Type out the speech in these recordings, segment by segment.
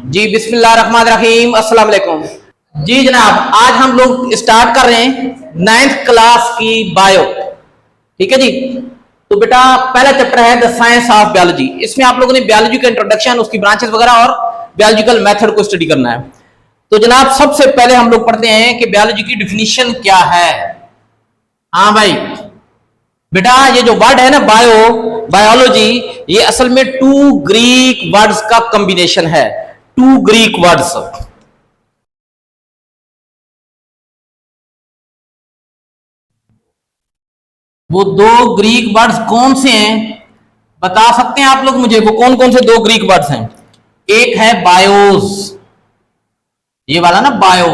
जी बिस्मिल्लाहिर्रहमानिर्रहीम, अस्सलाम वालेकुम। जी जनाब, आज हम लोग स्टार्ट कर रहे हैं 9th क्लास की बायो। ठीक है जी। तो बेटा पहला चैप्टर है द साइंस ऑफ बायोलॉजी। इसमें आप लोगों ने बायोलॉजी का इंट्रोडक्शन, उसकी ब्रांचेस वगैरह और बायोलॉजिकल मेथड को स्टडी करना है। तो जनाब सबसे पहले हम लोग पढ़ते हैं कि बायोलॉजी की डिफिनीशन क्या है। हाँ भाई बेटा, ये जो वर्ड है ना बायोलॉजी, ये असल में 2 ग्रीक वर्ड्स का कॉम्बिनेशन है। 2 ग्रीक वर्ड्स। वो 2 ग्रीक वर्ड्स कौन से हैं बता सकते हैं आप लोग मुझे? वो कौन कौन से 2 ग्रीक वर्ड्स हैं? एक है बायोस, ये वाला ना बायो,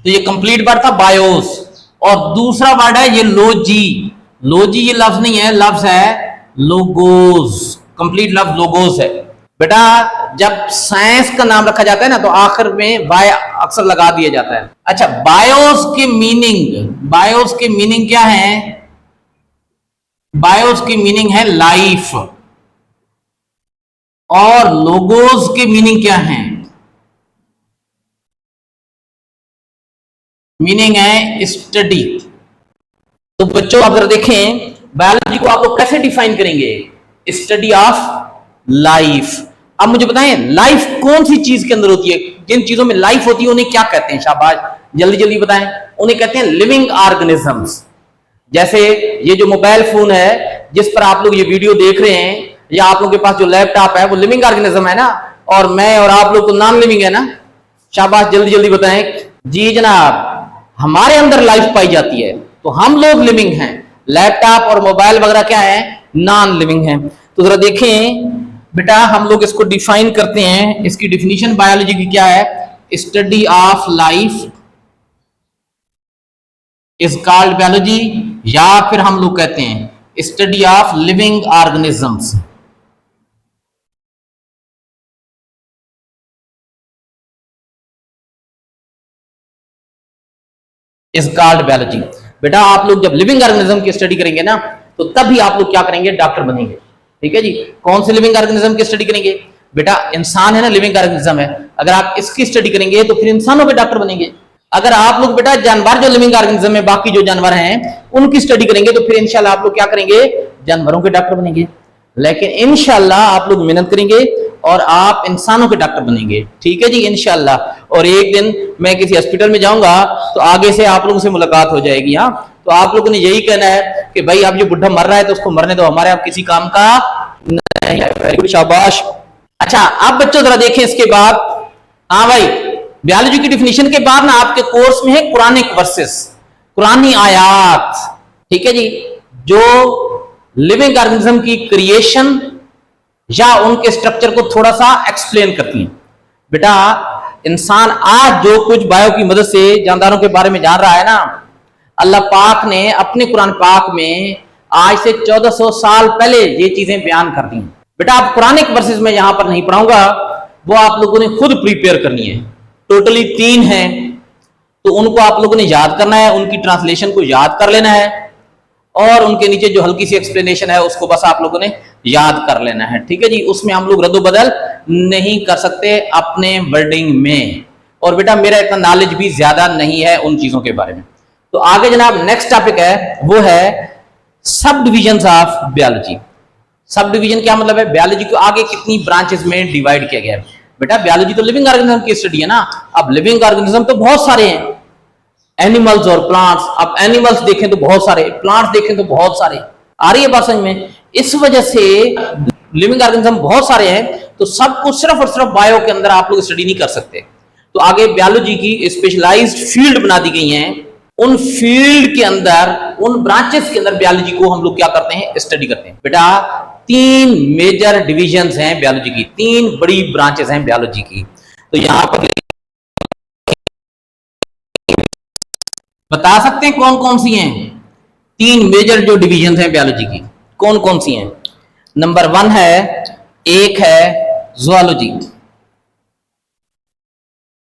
तो ये कंप्लीट वर्ड था बायोस। और दूसरा वर्ड है ये लोजी। लोजी ये लफ्ज नहीं है, लफ्ज है लोगोस। कंप्लीट लफ्ज लोगोस है। बेटा जब साइंस का नाम रखा जाता है ना तो आखिर में बाय अक्सर लगा दिया जाता है। अच्छा, बायोस के मीनिंग क्या है? बायोस की मीनिंग है लाइफ। और लोगोस की मीनिंग क्या है? मीनिंग है स्टडी। तो बच्चों आप जरा देखें, बायोलॉजी को आप लोग कैसे डिफाइन करेंगे? Study of life. अब मुझे बताएं, लाइफ कौन सी चीज के अंदर होती है? जिन चीजों में लाइफ होती है उन्हें क्या कहते हैं? शाबाश, जल्दी जल्दी बताएं। उन्हें कहते हैं लिविंग ऑर्गेनिजम्स। जैसे ये जो मोबाइल फोन है जिस पर आप लोग ये वीडियो देख रहे हैं, या आप लोगों के पास जो लैपटॉप है, वो लिविंग ऑर्गेनिज्म है ना। और मैं और आप लोग तो नॉन लिविंग है ना। शाबाश, जल्दी जल्दी बताएं। जी जनाब, हमारे अंदर लाइफ पाई जाती है तो हम लोग लिविंग हैं। लैपटॉप और मोबाइल वगैरह क्या है? नॉन लिविंग है। तो जरा देखें बेटा, हम लोग इसको डिफाइन करते हैं। इसकी डिफिनीशन बायोलॉजी की क्या है? Study of life is called biology, या फिर हम लोग कहते हैं study of living organisms is called biology. बेटा आप लोग जब लिविंग ऑर्गेनिज्म की स्टडी करेंगे ना तो तभी आप लोग क्या करेंगे? डॉक्टर बनेंगे। ठीक है जी। कौन से लिविंग ऑर्गेनिज्म की स्टडी करेंगे? बेटा इंसान है ना, लिविंग ऑर्गेनिज्म है। अगर आप इसकी स्टडी करेंगे तो फिर इंसानों के डॉक्टर बनेंगे। अगर आप लोग बेटा जानवर जो लिविंग ऑर्गेनिज्म है, बाकी जो जानवर हैं उनकी स्टडी करेंगे तो फिर इंशाल्लाह आप लोग क्या करेंगे? जानवरों के डॉक्टर बनेंगे। लेकिन इंशाल्लाह आप लोग मेहनत करेंगे और आप इंसानों के डॉक्टर बनेंगे। ठीक है जी, इंशाल्लाह। और एक दिन मैं किसी हॉस्पिटल में जाऊंगा तो आगे से आप लोगों से मुलाकात हो जाएगी। हाँ, तो आप लोगों ने यही कहना है कि भाई अब जो बुढ़ा मर रहा है तो उसको मरने दो, हमारे आप किसी काम का नहीं है। वेरी गुड, शाबाश। अच्छा, अब बच्चों जरा देखें इसके बाद। हाँ भाई, बायोलॉजी की डिफिनीशन के बाद ना आपके कोर्स में है कुरानिक वर्सेस, कुरानी आयात। ठीक है जी, जो लिविंग ऑर्गेनिज्म की क्रिएशन या उनके स्ट्रक्चर को थोड़ा सा एक्सप्लेन करती हैं। बेटा इंसान आज जो कुछ बायो की मदद से जानदारों के बारे में जान रहा है ना, अल्लाह पाक ने अपने कुरान पाक में आज से 1400 साल पहले ये चीजें बयान कर दी। बेटा आप कुरानिक वर्सेस में यहां पर नहीं पढ़ाऊंगा, वो आप लोगों ने खुद प्रिपेयर करनी है। टोटली 3 हैं, तो उनको आप लोगों ने याद करना है, उनकी ट्रांसलेशन को याद कर लेना है और उनके नीचे जो हल्की सी एक्सप्लेनेशन है उसको बस आप लोगों ने याद कर लेना है। ठीक है जी, उसमें हम लोग रद्दोबदल नहीं कर सकते अपने वर्डिंग में। और बेटा मेरा इतना नॉलेज भी ज्यादा नहीं है उन चीजों के बारे में। तो आगे जनाब नेक्स्ट टॉपिक है, वो है सब divisions of biology. Sub division क्या मतलब है? बायोलॉजी को आगे कितनी ब्रांचेस में डिवाइड किया गया है। बेटा बायोलॉजी तो लिविंग ऑर्गेनिज्म की स्टडी है ना। अब लिविंग ऑर्गेनिज्म तो बहुत सारे हैं, एनिमल्स और प्लांट्स। अब एनिमल्स देखें तो बहुत सारे, प्लांट्स देखें तो बहुत सारे। आ रही है बात समझ में? इस वजह से लिविंग ऑर्गेनिज्म बहुत सारे हैं, तो सबको सिर्फ और सिर्फ बायो के अंदर आप लोग स्टडी नहीं कर सकते। तो आगे बायोलॉजी की स्पेशलाइज्ड फील्ड बना दी गई हैं। उन फील्ड के अंदर, उन ब्रांचेस के अंदर बायोलॉजी को हम लोग क्या करते हैं? स्टडी करते हैं। बेटा 3 मेजर डिविजन्स हैं बायोलॉजी की, 3 बड़ी ब्रांचेस हैं बायोलॉजी की। तो यहां पर बता सकते हैं कौन कौन सी हैं? 3 मेजर जो डिविजन्स हैं बायोलॉजी की, कौन कौन सी हैं? नंबर 1 है, एक है ज़ूलॉजी,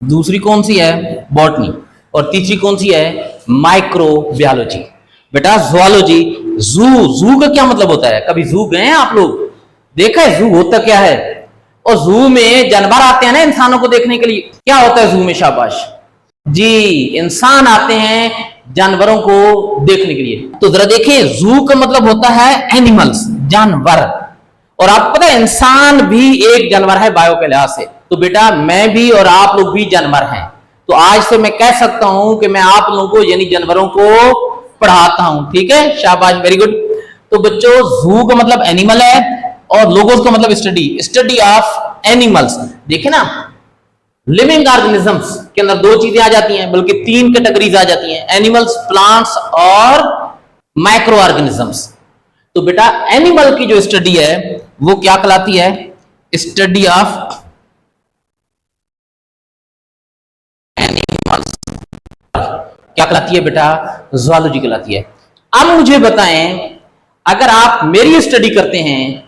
दूसरी कौन सी है? बॉटनी, और तीसरी कौन सी है? माइक्रोबायोलॉजी। बेटा ज़ूलॉजी, जू का क्या मतलब होता है? कभी जू गए हैं आप लोग? देखा है जू होता क्या है? और जू में जानवर आते हैं ना इंसानों को देखने के लिए, क्या होता है जू में? शाबाश जी, इंसान आते हैं जानवरों को देखने के लिए। तो जरा देखिए, जू का मतलब होता है एनिमल्स, जानवर। और आपको पता है इंसान भी एक जानवर है बायो के लिहाज से। तो बेटा मैं भी और आप लोग भी जानवर हैं। तो आज से मैं कह सकता हूं कि मैं आप लोगों को यानी जानवरों को पढ़ाता हूं। ठीक है, शाबाश, वेरी गुड। तो बच्चों जू का मतलब एनिमल है और लोगोस का मतलब स्टडी, स्टडी ऑफ एनिमल्स। देखे ना, लिविंग ऑर्गेनिजम्स के अंदर दो चीजें आ जाती हैं, बल्कि तीन कैटेगरीज आ जाती हैं, एनिमल्स, प्लांट्स और माइक्रो ऑर्गेनिजम्स। तो बेटा एनिमल की जो स्टडी है वो क्या कहलाती है? Study of animals. क्या कहलाती है बेटा? जूलॉजी कहलाती है। अब मुझे बताएं, अगर आप मेरी स्टडी करते हैं,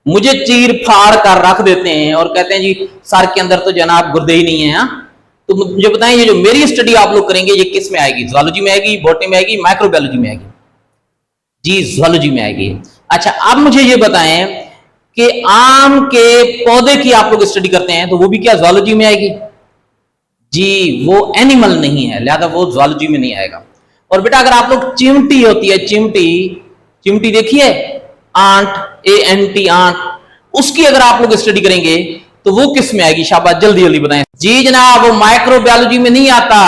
मुझे चीर फाड़ कर रख देते हैं और कहते हैं जी सर के अंदर तो जनाब गुर्दे ही नहीं है, हाँ, तो मुझे बताएं ये जो मेरी स्टडी आप लोग करेंगे ये किस में आएगी? जूलॉजी में आएगी, बॉटनी में आएगी, माइक्रोबायोलॉजी में आएगी? जी जूलॉजी में आएगी। अच्छा, अब मुझे ये बताएं कि आम के पौधे की आप लोग स्टडी करते हैं तो वो भी क्या जूलॉजी में आएगी? जी वो एनिमल नहीं है, लिहाजा वो जूलॉजी में नहीं आएगा। और बेटा अगर आप लोग चिमटी होती है, चिमटी, चिमटी देखिए, आंट, ANT, आंट, उसकी अगर आप लोग स्टडी करेंगे तो वो किस में आएगी? शाबाश, जल्दी जल्दी बताएं। जी जनाब, वो माइक्रोबायोलॉजी में नहीं आता।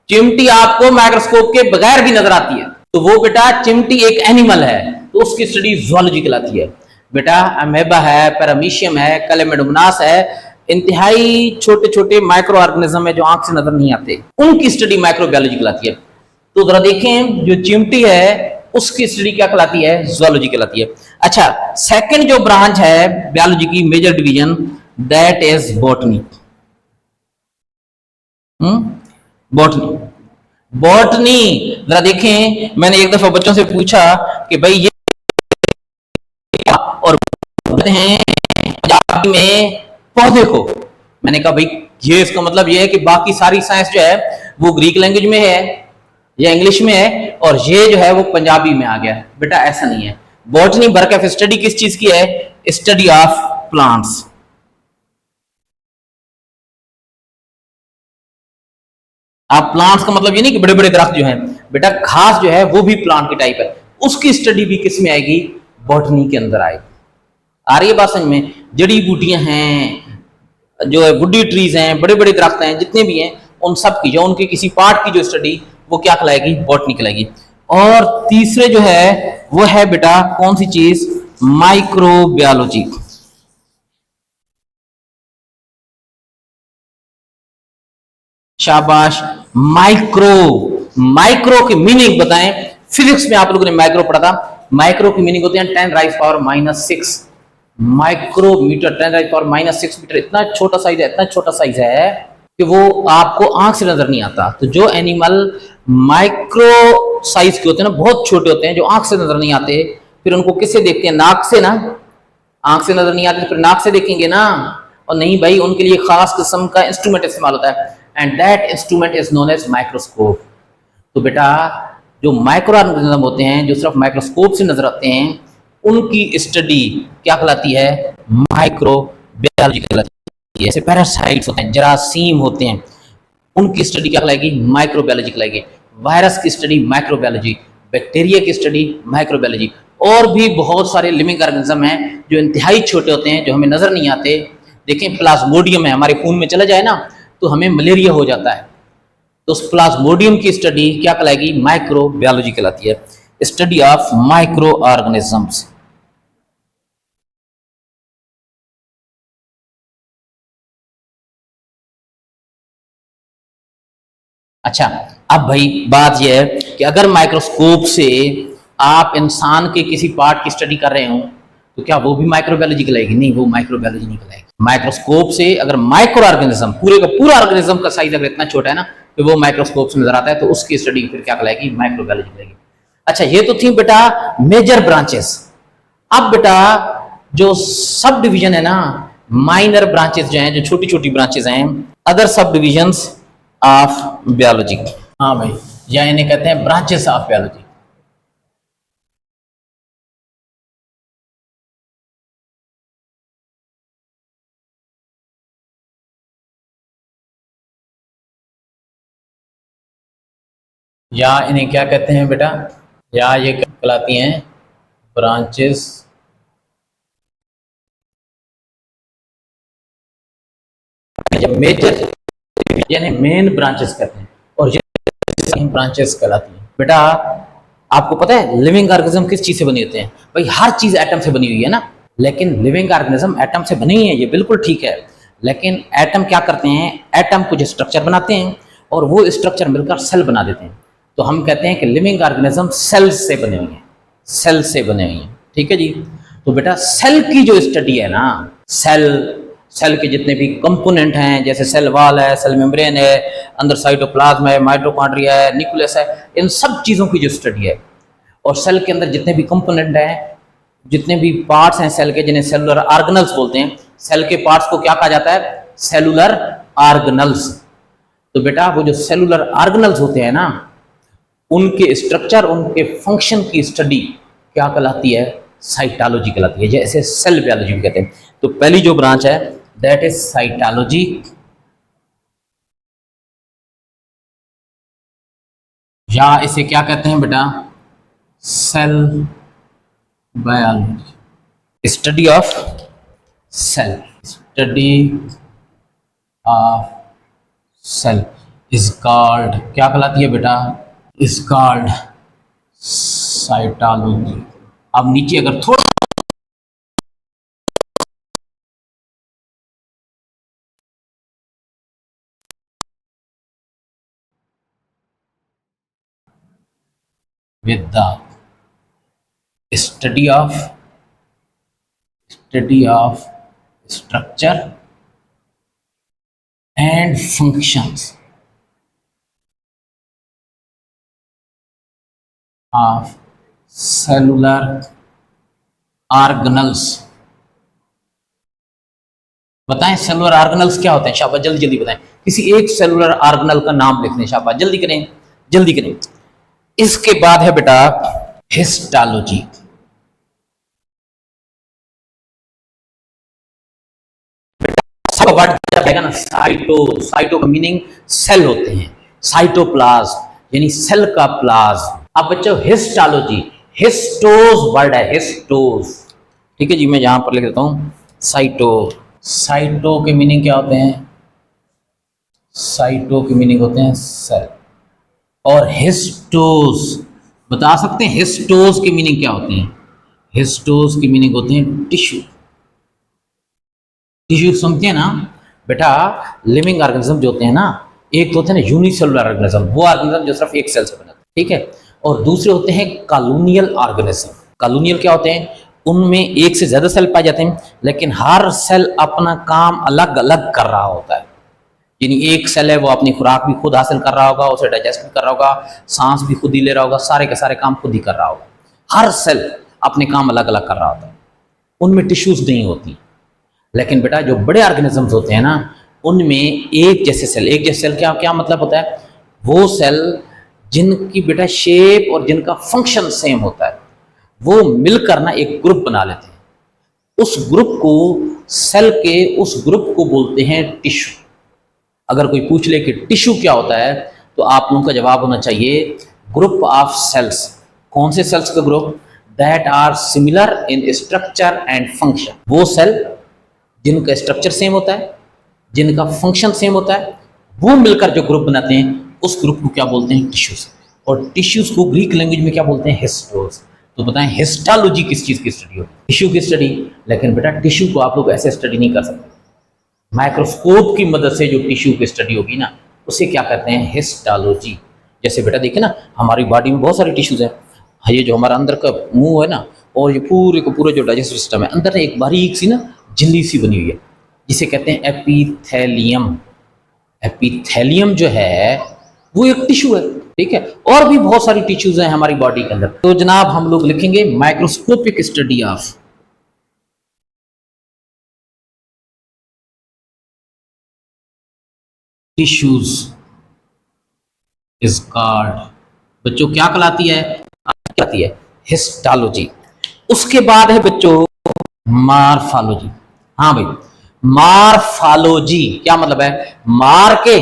चिमटी आपको माइक्रोस्कोप के बगैर भी नजर आती है, तो वो बेटा चिमटी एक एनिमल है, तो उसकी स्टडी जूलॉजी कहलाती है। बेटा अमेबा है, पैरामीशियम है, कैलेमेडोमोनास है, इंतहाई छोटे छोटे माइक्रो ऑर्गेनिज्म है जो आंख से नजर नहीं आते, उनकी स्टडी माइक्रोबायोलॉजी कहलाती है। तो जरा देखें, जो चिमटी है उसकी स्टडी क्या कहलाती है? जूलॉजी कहलाती है। अच्छा, सेकंड जो ब्रांच है बायोलॉजी की, major division, that is botany. Botany, botany जरा देखें, मैंने एक दफा बच्चों से पूछा कि भाई ये, और बोलते हैं पंजाबी में पौधे को। मैंने कहा भाई ये इसका मतलब ये है कि बाकी सारी साइंस जो है वो ग्रीक लैंग्वेज में है या इंग्लिश में है और ये जो है वो पंजाबी में आ गया। बेटा ऐसा नहीं है। बॉटनी वर्क ऑफ स्टडी किस चीज की है? Study of plants. आप प्लांट्स का मतलब ये नहीं कि बड़े बड़े दरख्त जो हैं, बेटा घास जो है वो भी प्लांट की टाइप है, उसकी स्टडी भी किस में आएगी? बॉटनी के अंदर आएगी। आ रही है बात समझ में? जड़ी बूटियां हैं, जो है वुडी ट्रीज हैं, बड़े बड़े दरख्त हैं, जितने भी हैं उन सब की, जो उनके किसी पार्ट की जो स्टडी, वो क्या कहलाएगी? बॉटनी कहलाएगी। और तीसरे जो है वो है बेटा कौन सी चीज? माइक्रोबायोलॉजी। शाबाश, माइक्रो। माइक्रो की मीनिंग बताएं। फिजिक्स में आप लोगों ने माइक्रो पढ़ा था। माइक्रो की मीनिंग होती है 10⁻⁻⁶ माइक्रोमीटर। 10⁻⁻⁶ मीटर, इतना छोटा साइज है, इतना छोटा साइज है कि वो आपको आंख से नजर नहीं आता। तो जो एनिमल माइक्रो साइज के होते हैं ना, बहुत छोटे होते हैं, जो आंख से नजर नहीं आते, फिर उनको किससे देखते हैं? नाक से ना। आंख से नजर नहीं आते तो फिर नाक से देखेंगे ना। और नहीं भाई, उनके लिए खास किस्म का इंस्ट्रूमेंट इस्तेमाल होता है, and that instrument is known as microscope. तो बेटा जो माइक्रो ऑर्गेनिज्म होते हैं जो सिर्फ माइक्रोस्कोप से नजर आते हैं, उनकी स्टडी क्या कहलाती है? माइक्रोबायोलॉजी कहलाती है। जैसे पैरासाइट्स होते हैं, जरासीम होते हैं, उनकी स्टडी क्या कहलाएगी? माइक्रोबायोलॉजी कहलाएगी। वायरस की स्टडी माइक्रोबायोलॉजी, बैक्टीरिया की स्टडी माइक्रोबायोलॉजी। और भी बहुत सारे लिविंग ऑर्गेनिज्म हैं जो इंतहाई छोटे होते हैं, जो हमें नजर नहीं आते। देखें, प्लाज्मोडियम है, हमारे खून में चला जाए ना तो हमें मलेरिया हो जाता है, तो उस प्लाज्मोडियम की स्टडी क्या कहलाएगी? माइक्रोबायोलॉजी कहलाती है। Study of micro organisms. अच्छा, अब भाई बात यह है कि अगर माइक्रोस्कोप से आप इंसान के किसी पार्ट की स्टडी कर रहे हो तो क्या वो भी माइक्रोबायोलॉजी कहलाएगी? नहीं, वो माइक्रोबायोलॉजी नहीं कहलाएगी। माइक्रोस्कोप से अगर माइक्रो ऑर्गेनिज्म, पूरे का पूरा ऑर्गेनिज्म का साइज अगर इतना छोटा है ना तो वो माइक्रोस्कोप से नजर आता है, तो उसकी स्टडी फिर क्या कहलाएगी? माइक्रोबायोलॉजी कहलाएगी। अच्छा, ये तो थी बेटा मेजर ब्रांचेस। अब बेटा जो सब डिवीजन है ना, माइनर ब्रांचेस जो हैं, जो छोटी छोटी ब्रांचेस हैं, अदर सब डिविजन्स ऑफ बायोलॉजी। हाँ भाई, या इन्हें कहते हैं ब्रांचेस ऑफ बायोलॉजी। या इन्हें क्या कहते हैं बेटा, या ये कहलाती हैं ब्रांचेस जब मेजर यानी मेन ब्रांचेस कहते हैं, और ये ब्रांचेस कहलाती हैं। बेटा आपको पता है लिविंग ऑर्गेनिज्म किस चीज से बने होते हैं? भाई हर चीज एटम से बनी हुई है ना, लेकिन लिविंग ऑर्गेनिज्म एटम से बनी हुई है, ये बिल्कुल ठीक है। लेकिन एटम क्या करते हैं? एटम कुछ स्ट्रक्चर बनाते हैं और वो स्ट्रक्चर मिलकर सेल बना देते हैं। तो हम कहते हैं कि लिविंग ऑर्गेनिज्म सेल से बने हुए हैं, सेल से बने हुए हैं। ठीक है जी। तो बेटा सेल की जो स्टडी है ना, सेल के जितने भी कंपोनेंट हैं, जैसे सेल वॉल है, सेल मेम्ब्रेन है, अंदर साइटोप्लाज्म है, माइटोकॉन्ड्रिया है, न्यूक्लियस है, इन सब चीज़ों की जो स्टडी है, और सेल के अंदर जितने भी कंपोनेंट हैं, जितने भी पार्ट्स हैं सेल के, जिन्हें सेलुलर ऑर्गेनल्स बोलते हैं, सेल के पार्ट्स को क्या कहा जाता है? Cellular organelles. तो बेटा वो जो सेलुलर ऑर्गेनल्स होते हैं ना, उनके स्ट्रक्चर, उनके फंक्शन की स्टडी क्या कहलाती है? साइटोलॉजी कहलाती है, जैसे सेल बायोलॉजी भी कहते हैं। तो पहली जो ब्रांच है दैट इज साइटोलॉजी, या इसे क्या कहते हैं बेटा? Cell biology, study of cell, study of cell is called, क्या कहलाती है बेटा? Is called cytology. अब नीचे अगर थोड़ा with the study of structure and functions of cellular organelles। बताएं सेलुलर ऑर्गेनल्स क्या होते हैं? शाबाश जल्दी जल्दी बताएं, किसी एक सेलुलर ऑर्गेनल का नाम लिख दें, शाबाश जल्दी करें, जल्दी करें। इसके बाद है बेटा हिस्टोलॉजी। वर्ड जब आएगा ना साइटो का मीनिंग सेल होते हैं, साइटोप्लाज्म यानी सेल का प्लाज्म। अब बच्चों हिस्टोलॉजी, हिस्टोज वर्ड है, हिस्टोज। ठीक है जी, मैं यहां पर लिख देता हूं साइटो के मीनिंग क्या होते हैं? साइटो के मीनिंग होते हैं सेल। और हिस्टोज बता सकते हैं हिस्टोज की मीनिंग क्या होती है? हिस्टोज की मीनिंग होते हैं टिश्यू। टिश्यू समझते हैं ना बेटा? लिविंग ऑर्गेनिज्म जो होते हैं ना, एक तो होते हैं ना यूनिसेलुलर ऑर्गेनिज्म, वो ऑर्गेनिज्म जो सिर्फ एक सेल से बना, ठीक है, और दूसरे होते हैं कॉलोनियल ऑर्गेनिज्म। कॉलोनियल क्या होते हैं? उनमें एक से ज्यादा सेल पाए जाते हैं, लेकिन हर सेल अपना काम अलग अलग कर रहा होता है। यानी एक सेल है वो अपनी खुराक भी खुद हासिल कर रहा होगा, उसे डाइजेस्ट भी कर रहा होगा, सांस भी खुद ही ले रहा होगा, सारे के सारे काम खुद ही कर रहा होगा। हर सेल अपने काम अलग अलग कर रहा होता है, उनमें टिश्यूज नहीं होती। लेकिन बेटा जो बड़े ऑर्गेनिजम्स होते हैं ना, उनमें एक जैसे सेल, एक जैसे सेल क्या क्या मतलब होता है? वो सेल जिनकी बेटा शेप और जिनका फंक्शन सेम होता है, वो मिलकर ना एक ग्रुप बना लेते हैं। उस ग्रुप को, सेल के उस ग्रुप को बोलते हैं टिश्यू। अगर कोई पूछ ले कि टिश्यू क्या होता है, तो आप लोगों का जवाब होना चाहिए ग्रुप ऑफ सेल्स। कौन से सेल्स का ग्रुप? That are similar in structure and function. वो सेल जिनका स्ट्रक्चर सेम होता है, जिनका फंक्शन सेम होता है, वो मिलकर जो ग्रुप बनाते हैं, उस ग्रुप को क्या बोलते हैं? टिश्यूज। और टिश्यूज को ग्रीक लैंग्वेज में क्या बोलते हैं? हिस्टोज। तो बताएं हिस्टोलॉजी किस चीज की स्टडी होती है? टिश्यू की स्टडी। लेकिन बेटा टिश्यू को आप लोग ऐसे स्टडी नहीं कर सकते, माइक्रोस्कोप की मदद से जो टिश्यू की स्टडी होगी ना, उसे क्या कहते हैं? हिस्टोलॉजी। जैसे बेटा देखिए ना, हमारी बॉडी में बहुत सारे टिश्यूज हैं। ये जो हमारा अंदर का मुंह है ना, और ये पूरे को पूरे जो डाइजेस्टिव सिस्टम है, अंदर एक बारीक सी ना झिल्ली सी बनी हुई है, जिसे कहते हैं एपिथेलियम। एपिथेलियम जो है वो एक टिश्यू है, ठीक है। और भी बहुत सारी टिश्यूज हैं हमारी बॉडी के अंदर। तो जनाब हम लोग लिखेंगे microscopic study of tissues is called, बच्चों क्या कहलाती है? कहलाती है हिस्टोलॉजी। उसके बाद है बच्चों मार्फोलॉजी। हाँ भाई, मार्फोलॉजी क्या मतलब है? मार के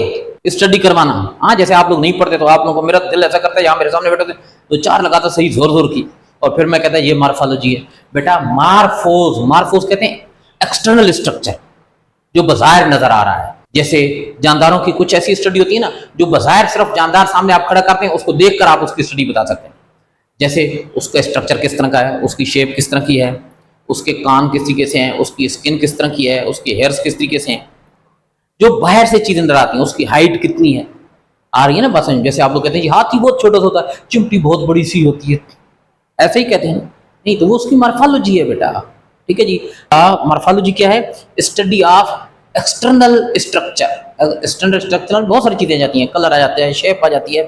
स्टडी करवाना। हाँ, जैसे आप लोग नहीं पढ़ते तो आप लोगों को, मेरा दिल ऐसा करता है यहाँ मेरे सामने बैठे थे तो चार लगाता सही जोर जोर की, और फिर मैं कहता ये मार्फोलॉजी है। बेटा मार्फोज, मार्फोज कहते हैं एक्सटर्नल स्ट्रक्चर जो बाहर नजर आ रहा है। जैसे जानदारों की कुछ ऐसी स्टडी होती है ना जो बाहर सिर्फ जानदार सामने आप खड़ा करते हैं, उसको देखकर आप उसकी स्टडी बता सकते हैं। जैसे उसका स्ट्रक्चर किस तरह का है, उसकी शेप किस तरह की है, उसके कान किस तरीके से हैं, उसकी स्किन किस तरह की है, उसके हेयर्स किस तरीके से हैं, जो बाहर से चीजें नजर आती हैं। उसकी हाइट कितनी है, आ रही है ना बात समझ। जैसे आप लोग कहते हैं हाथी बहुत छोटा सा होता है, चिमटी बहुत बड़ी सी होती है, ऐसे ही कहते हैं नहीं, तो वो उसकी मार्फोलॉजी है बेटा। ठीक है जी। मार्फोलॉजी क्या है? Study of external structure. External structure में बहुत सारी चीजें आ जाती हैं, कलर आ जाता है, शेप आ जाती है।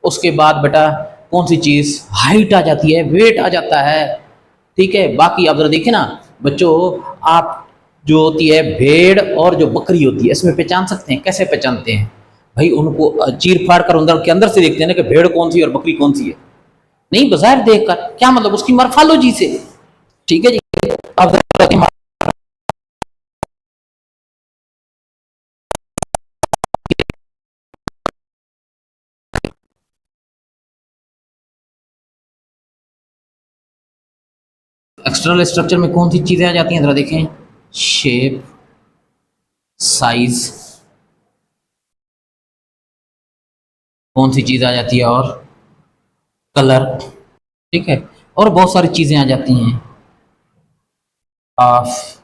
उसके बाद बेटा कौन सी चीज, हाइट आ जाती है, वेट आ जाता है। ठीक है। बाकी आप जरा देखिए ना बच्चों, आप जो होती है भेड़ और जो बकरी होती है, इसमें पहचान सकते हैं? कैसे पहचानते हैं भाई? उनको चीर फाड़ कर अंदर के अंदर से देखते हैं ना कि भेड़ कौन सी और बकरी कौन सी है, नहीं बाहर देखकर। क्या मतलब? उसकी मार्फोलॉजी से। ठीक है जी। अब एक्सटर्नल स्ट्रक्चर में कौन सी चीजें आ जाती हैं, जरा देखें। शेप, साइज, कौन सी चीज आ जाती है, और कलर। ठीक है। और बहुत सारी चीजें आ जाती हैं of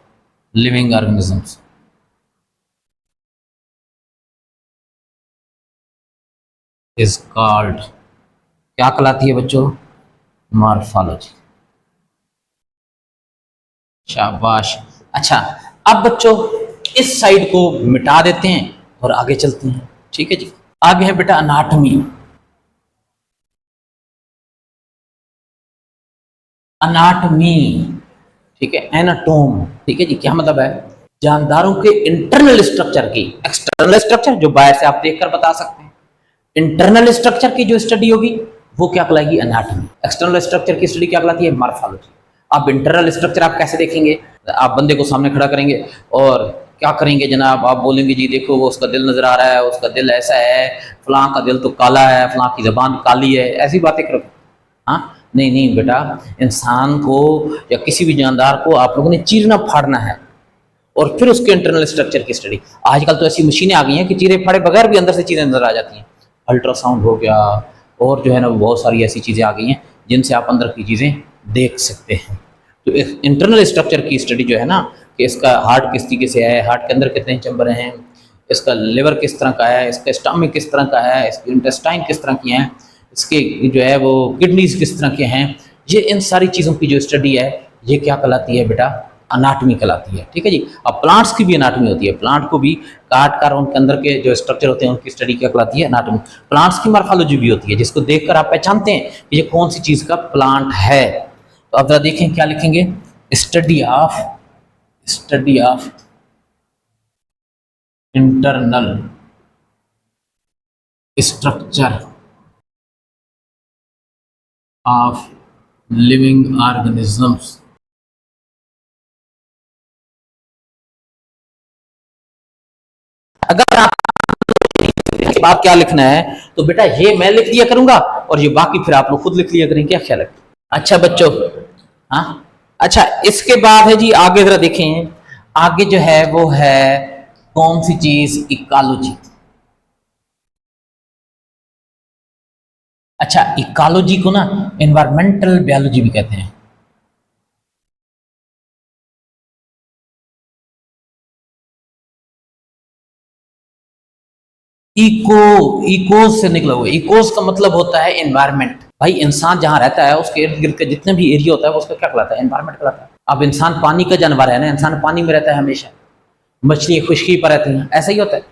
living organisms. Is called, क्या कहलाती है बच्चों? मॉर्फोलॉजी। शाबाश। अच्छा, अब बच्चों इस साइड को मिटा देते हैं और आगे चलते हैं। ठीक है जी। आगे है बेटा अनाटमी। अनाटमी, ठीक है, एनाटोम। ठीक है जी। क्या मतलब है? जानदारों के इंटरनल स्ट्रक्चर की, एक्सटर्नल स्ट्रक्चर जो बाहर से आप देखकर बता सकते हैं, इंटरनल स्ट्रक्चर की जो स्टडी होगी वो क्या कहलाएगी? एनाटॉमी। एक्सटर्नल स्ट्रक्चर की स्टडी क्या कहलाती है? मॉर्फोलॉजी। अब इंटरनल स्ट्रक्चर आप कैसे देखेंगे? आप बंदे को सामने खड़ा करेंगे और क्या करेंगे जनाब? आप बोलेंगे जी देखो वो उसका दिल नजर आ रहा है, उसका दिल ऐसा है, फलां का दिल तो काला है, फलां की जबान काली है, ऐसी बातें करो। हाँ, नहीं नहीं बेटा, इंसान को या किसी भी जानदार को आप लोगों ने चीरना फाड़ना है और फिर उसके इंटरनल स्ट्रक्चर की स्टडी। आजकल तो ऐसी मशीनें आ गई हैं कि चीरे फाड़े बगैर भी अंदर से चीजें नजर आ जाती हैं। अल्ट्रासाउंड हो गया और जो है ना बहुत सारी ऐसी चीजें आ गई हैं जिनसे आप अंदर की चीजें देख सकते हैं। तो इंटरनल स्ट्रक्चर की स्टडी जो है ना, कि इसका हार्ट किस तरीके से है, हार्ट के अंदर कितने चैम्बर हैं, इसका लिवर किस तरह का है, इसका स्टमक किस तरह का है, इसकी इंटेस्टाइन किस तरह की हैं, इसके जो है वो किडनीज किस तरह के हैं, ये इन सारी चीज़ों की जो स्टडी है ये क्या कहलाती है बेटा? अनाटमी कहलाती है। ठीक है जी। अब प्लांट्स की भी अनाटमी होती है, प्लांट को भी काट कर उनके अंदर के जो स्ट्रक्चर होते हैं उनकी स्टडी क्या कहलाती है? अनाटमी। प्लांट्स की मॉर्फोलॉजी भी होती है जिसको देखकर आप पहचानते हैं कि ये कौन सी चीज़ का प्लांट है। तो अब जरा देखें क्या लिखेंगे? Study of internal structure of living organisms. अगर आप के बाद क्या लिखना है तो बेटा ये मैं लिख दिया करूंगा और ये बाकी फिर आप लोग खुद लिख लिया करेंगे। क्या ख्याल है? अच्छा बच्चों, हाँ अच्छा, इसके बाद है जी आगे जरा देखें। आगे जो है वो है कौन सी चीज? इकोलॉजी। अच्छा, इकोलॉजी को ना एनवायरमेंटल बायोलॉजी भी कहते हैं। इको, इकोस से निकला हुआ। इकोस का मतलब होता है एनवायरमेंट। भाई इंसान जहां रहता है उसके इर्द गिर्द का जितने भी एरिया होता है उसका क्या कहलाता है? एनवायरमेंट कहलाता है। अब इंसान पानी का जानवर है ना, इंसान पानी में रहता है हमेशा, मछली खुशकी पर रहती हैं, ऐसा ही होता है?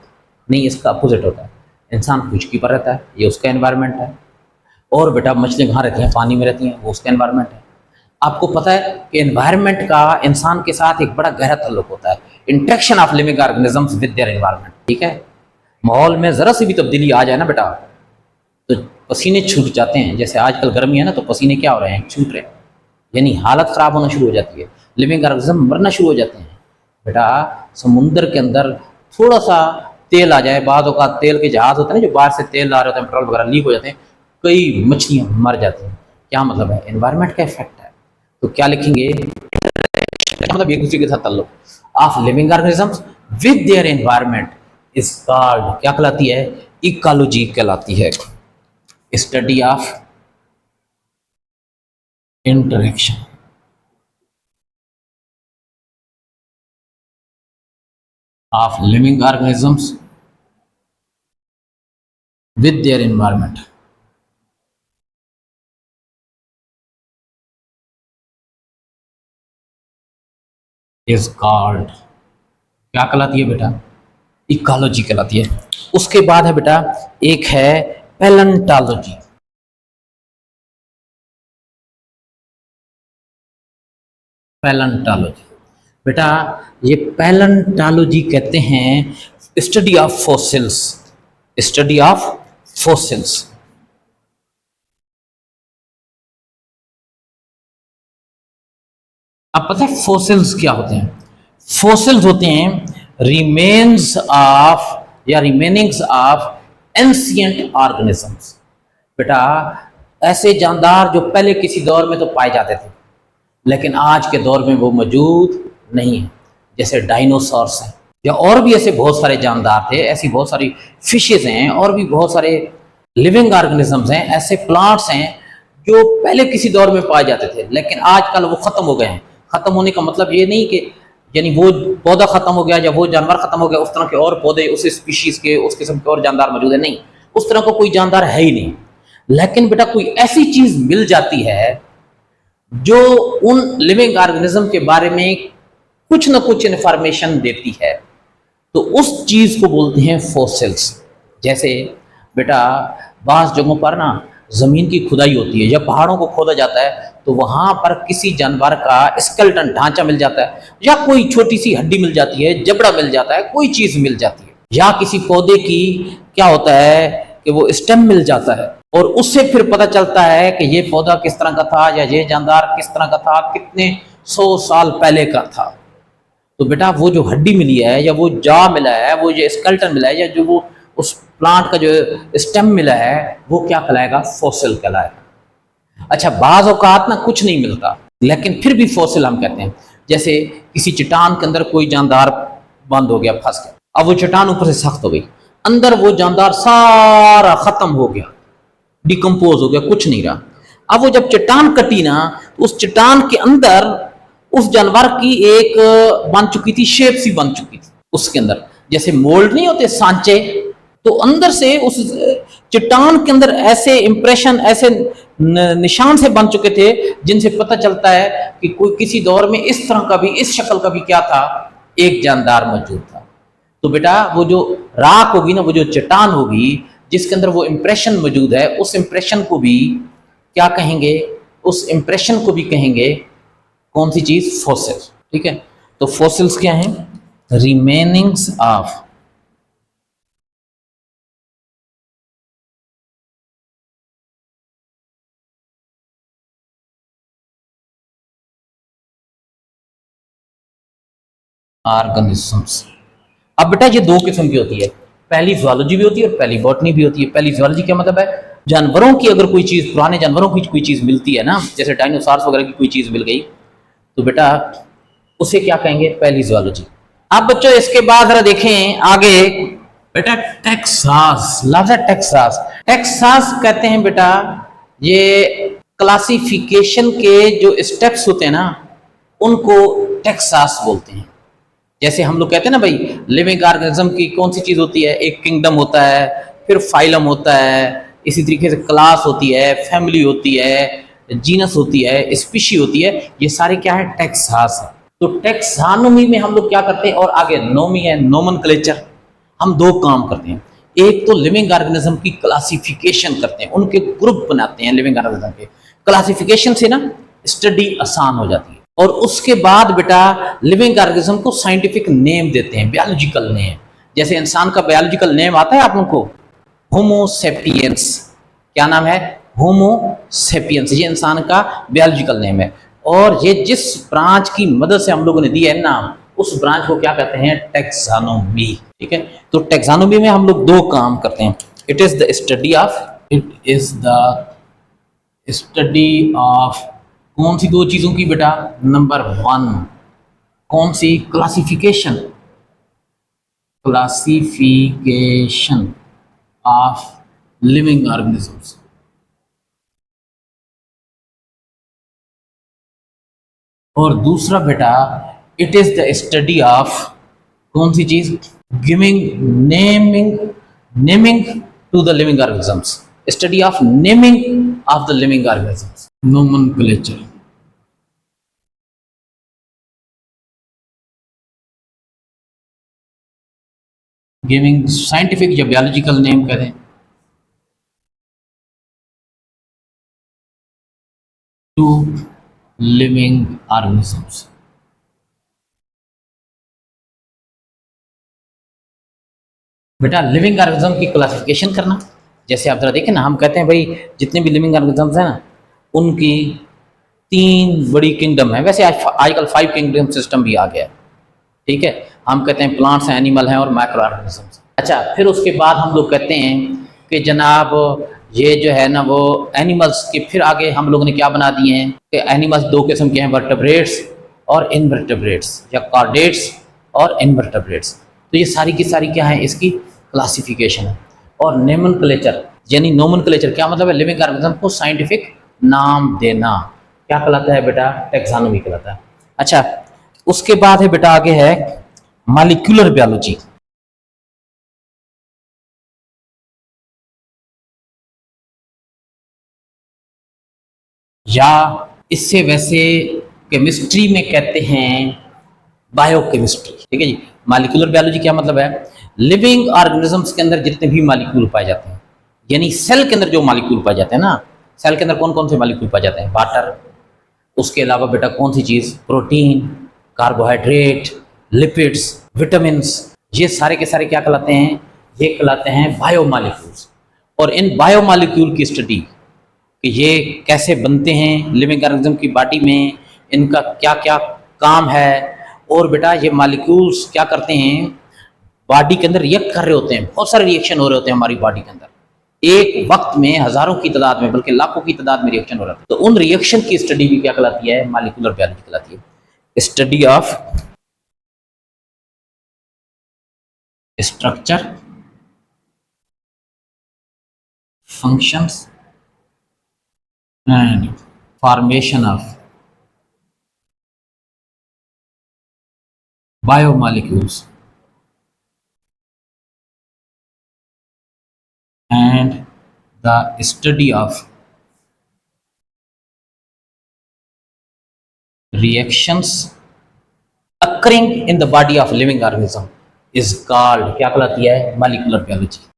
नहीं, इसका अपोजिट होता है। इंसान खुशकी पर रहता है, ये उसका एनवायरमेंट है। और बेटा मछली कहाँ रहती हैं? पानी में रहती हैं, वो उसका एनवायरमेंट है। आपको पता है कि एनवायरमेंट का इंसान के साथ एक बड़ा गहरा ताल्लुक होता है, interaction of living organisms with their environment. ठीक है। माहौल में जरा सी भी तब्दीली आ जाए ना बेटा तो पसीने छूट जाते हैं। जैसे आजकल गर्मी है ना तो पसीने क्या हो रहे हैं? छूट रहे हैं, यानी हालत ख़राब होना शुरू हो जाती है, लिविंग ऑर्गेनिज्म मरना शुरू हो जाते हैं। बेटा समुंदर के अंदर थोड़ा सा तेल आ जाए, बादों का तेल के जहाज होते हैं ना जो बाहर से तेल ला रहे होते हैं, पेट्रोल वगैरह लीक हो जाते हैं, कई मछलियां मर जाती हैं। क्या मतलब है? एनवायरनमेंट का इफेक्ट है। तो क्या लिखेंगे? मतलब एक दूसरे के साथ ताल्लुक of living organisms with their environment is called, क्या कहलाती है? इकोलॉजी कहलाती है। Study of interaction of living organisms with their environment is called, क्या कहलाती है बेटा? इकोलॉजी कहलाती है। उसके बाद है बेटा एक है पैलेंटोलॉजी। पैलेंटोलॉजी बेटा, ये पैलेंटोलॉजी कहते हैं study of fossils, study of fossils. अब पता है फॉसिल्स क्या होते हैं? फॉसिल्स होते हैं रिमेन्स ऑफ या रिमेनिंग्स ऑफ एंशिएंट ऑर्गेनिजम्स। बेटा ऐसे जानदार जो पहले किसी दौर में तो पाए जाते थे लेकिन आज के दौर में वो मौजूद नहीं है, जैसे डायनासोर्स हैं या और भी ऐसे बहुत सारे जानदार थे, ऐसी बहुत सारी फिशेज हैं और भी बहुत सारे लिविंग ऑर्गेनिजम्स हैं, ऐसे प्लांट्स हैं जो पहले किसी दौर में पाए जाते थे लेकिन आजकल वो खत्म हो गए हैं। खत्म होने का मतलब ये नहीं कि यानी वो पौधा खत्म हो गया या वो जानवर खत्म हो गया, उस तरह के और पौधे उस स्पीशीज के उस किस्म के और जानदार मौजूद है, नहीं, उस तरह का कोई जानदार है ही नहीं। लेकिन बेटा कोई ऐसी चीज मिल जाती है जो उन लिविंग ऑर्गेनिज्म के बारे में कुछ ना कुछ इंफॉर्मेशन देती है, तो उस चीज को बोलते हैं फॉसिल्स। जैसे बेटा बास जगहों पर ना जमीन की खुदाई होती है या पहाड़ों को खोदा जाता है तो वहां पर किसी जानवर का स्केलेटन ढांचा मिल जाता है या कोई छोटी सी हड्डी मिल जाती है, जबड़ा मिल जाता है, कोई चीज मिल जाती है, या किसी पौधे की क्या होता है कि वो स्टेम मिल जाता है और उससे फिर पता चलता है कि ये पौधा किस तरह का था या ये जानदार किस तरह का था, कितने 100 साल पहले का था। तो बेटा वो जो हड्डी मिली है या वो जॉ मिला है, वो जो स्केलेटन मिला है या जो वो उस प्लांट का जो स्टेम मिला है वो क्या कहलाएगा? फॉसिल कहलाएगा। अच्छा बाज औकात ना कुछ नहीं मिलता लेकिन फिर भी फॉसिल हम कहते हैं। जैसे किसी चट्टान के अंदर कोई जानदार बंद हो गया, फंस गया, अब वो चट्टान ऊपर से सख्त हो गई, अंदर वो जानदार सारा खत्म हो गया, डिकम्पोज हो गया, कुछ नहीं रहा। अब वो जब चट्टान कटी ना तो उस चट्टान के अंदर उस जानवर की एक बन चुकी थी, शेप सी बन चुकी थी उसके अंदर, जैसे मोल्ड नहीं होते सांचे, तो अंदर से उस चट्टान के अंदर ऐसे इंप्रेशन, ऐसे निशान से बन चुके थे जिनसे पता चलता है कि कोई किसी दौर में इस तरह का भी, इस शक्ल का भी क्या था, एक जानदार मौजूद था। तो बेटा वो जो राख होगी ना, वो जो चट्टान होगी जिसके अंदर वो इंप्रेशन मौजूद है, उस इंप्रेशन को भी क्या कहेंगे? उस इंप्रेशन को भी कहेंगे कौन सी चीज? फॉसिल। ठीक है, तो फॉसिल्स क्या हैं? Remainings of organisms. अब बेटा ये दो किस्म की होती है, पहली ज़ूलॉजी भी होती है और पहली बॉटनी भी होती है। पहली ज़ूलॉजी क्या मतलब है? जानवरों की अगर कोई चीज़, पुराने जानवरों की कोई चीज़ मिलती है ना, जैसे डायनासोर्स वगैरह की कोई चीज़ मिल गई, तो बेटा उसे क्या कहेंगे? पहली ज़ूलॉजी। अब बच्चों इसके बाद जरा देखें आगे, बेटा टेक्सास, लफ्ज़ है टेक्सास। टेक्सास कहते हैं बेटा ये क्लासिफिकेशन के जो स्टेप्स होते हैं ना उनको टेक्सास बोलते हैं। जैसे हम लोग कहते हैं ना भाई लिविंग ऑर्गेनिज्म की कौन सी चीज होती है? एक किंगडम होता है, फिर फाइलम होता है, इसी तरीके से क्लास होती है, फैमिली होती है, जीनस होती है, स्पीशी होती है, ये सारे क्या है? टेक्सास है। तो टेक्सानोमी में हम लोग क्या करते हैं, और आगे नोमी है, नोमेनक्लेचर। हम दो काम करते हैं, एक तो लिविंग ऑर्गेनिज्म की क्लासिफिकेशन करते हैं, उनके ग्रुप बनाते हैं लिविंग ऑर्गेनिज्म के। क्लासिफिकेशन से ना स्टडी आसान हो जाती है, और उसके बाद बेटा लिविंग ऑर्गेनिज्म को साइंटिफिक नेम देते हैं, बायोलॉजिकल नेम। जैसे इंसान का बायोलॉजिकल नेम आता है आप लोगों को, होमोसेपियंस। क्या नाम है? होमोसेपियंस, ये इंसान का बायोलॉजिकल नेम है। और ये जिस ब्रांच की मदद से हम लोगों ने दिया है नाम, उस ब्रांच को क्या कहते हैं? टैक्सोनॉमी। ठीक है, तो टैक्सोनॉमी में हम लोग दो काम करते हैं। It is the study of कौन सी दो चीजों की बेटा? नंबर 1 कौन सी? Classification of living organisms. और दूसरा बेटा it is the study of कौन सी चीज? Naming to the living organisms. Study of naming of the living organisms, nomenclature. Giving scientific या बायोलॉजिकल नेम करें टू लिविंग ऑर्गेनिजम्स। बेटा लिविंग ऑर्गेनिज्म की क्लासिफिकेशन करना, जैसे आप जरा देखें ना, हम कहते हैं भाई जितने भी लिविंग ऑर्गेनिजम्स हैं ना उनकी 3 बड़ी किंगडम है। वैसे आजकल 5 किंगडम सिस्टम भी आ गया है। ठीक है, हम कहते हैं प्लांट्स हैं, एनिमल हैं और माइक्रो ऑर्गेनिजम्स। अच्छा, फिर उसके बाद हम लोग कहते हैं कि जनाब ये जो है ना वो एनिमल्स के फिर आगे हम लोगों ने क्या बना दिए हैं कि एनिमल्स 2 किस्म के हैं, वर्टेब्रेट्स और इनवर्टेब्रेट्स, या कॉर्डेट्स और इनवर्टेब्रेट्स। तो ये सारी की सारी क्या है? इसकी क्लासिफिकेशन है। और नोमेनक्लेचर, यानी नोमेनक्लेचर क्या मतलब है? लिविंग ऑर्गेनिज्म को साइंटिफिक नाम देना। क्या कहलाता है बेटा? टैक्सोनॉमी कहलाता है। अच्छा, उसके बाद है बेटा आगे है मॉलिक्यूलर बायोलॉजी। या इससे वैसे केमिस्ट्री में कहते हैं बायोकेमिस्ट्री। ठीक है जी। मॉलिक्यूलर बायोलॉजी क्या मतलब है? लिविंग ऑर्गेनिजम्स के अंदर जितने भी मॉलिक्यूल पाए जाते हैं, यानी सेल के अंदर जो मॉलिक्यूल पाए जाते हैं ना, सेल के अंदर कौन कौन से मॉलिक्यूल पाए जाते हैं? वाटर, उसके अलावा बेटा कौन सी चीज़? प्रोटीन, कार्बोहाइड्रेट, लिपिड्स, विटामिन्स, ये सारे के सारे क्या कहलाते हैं? ये कहलाते हैं बायोमॉलिक्यूल्स। और इन बायोमॉलिक्यूल की स्टडी कि ये कैसे बनते हैं लिविंग ऑर्गेनिज्म की बॉडी में, इनका क्या क्या काम है, और बेटा ये मॉलिक्यूल्स क्या करते हैं? बॉडी के अंदर रिएक्ट कर रहे होते हैं, बहुत सारे रिएक्शन हो रहे होते हैं हमारी बॉडी के अंदर, एक वक्त में हजारों की तादाद में, बल्कि लाखों की तादाद में रिएक्शन हो रहा है। तो उन रिएक्शन की स्टडी भी क्या कहलाती है? मॉलिक्यूलर बायोलॉजी कहलाती है। Study of structure, functions and formation of biomolecules and the study of reactions occurring in the body of living organism is called क्या कहलाती है? Molecular biology.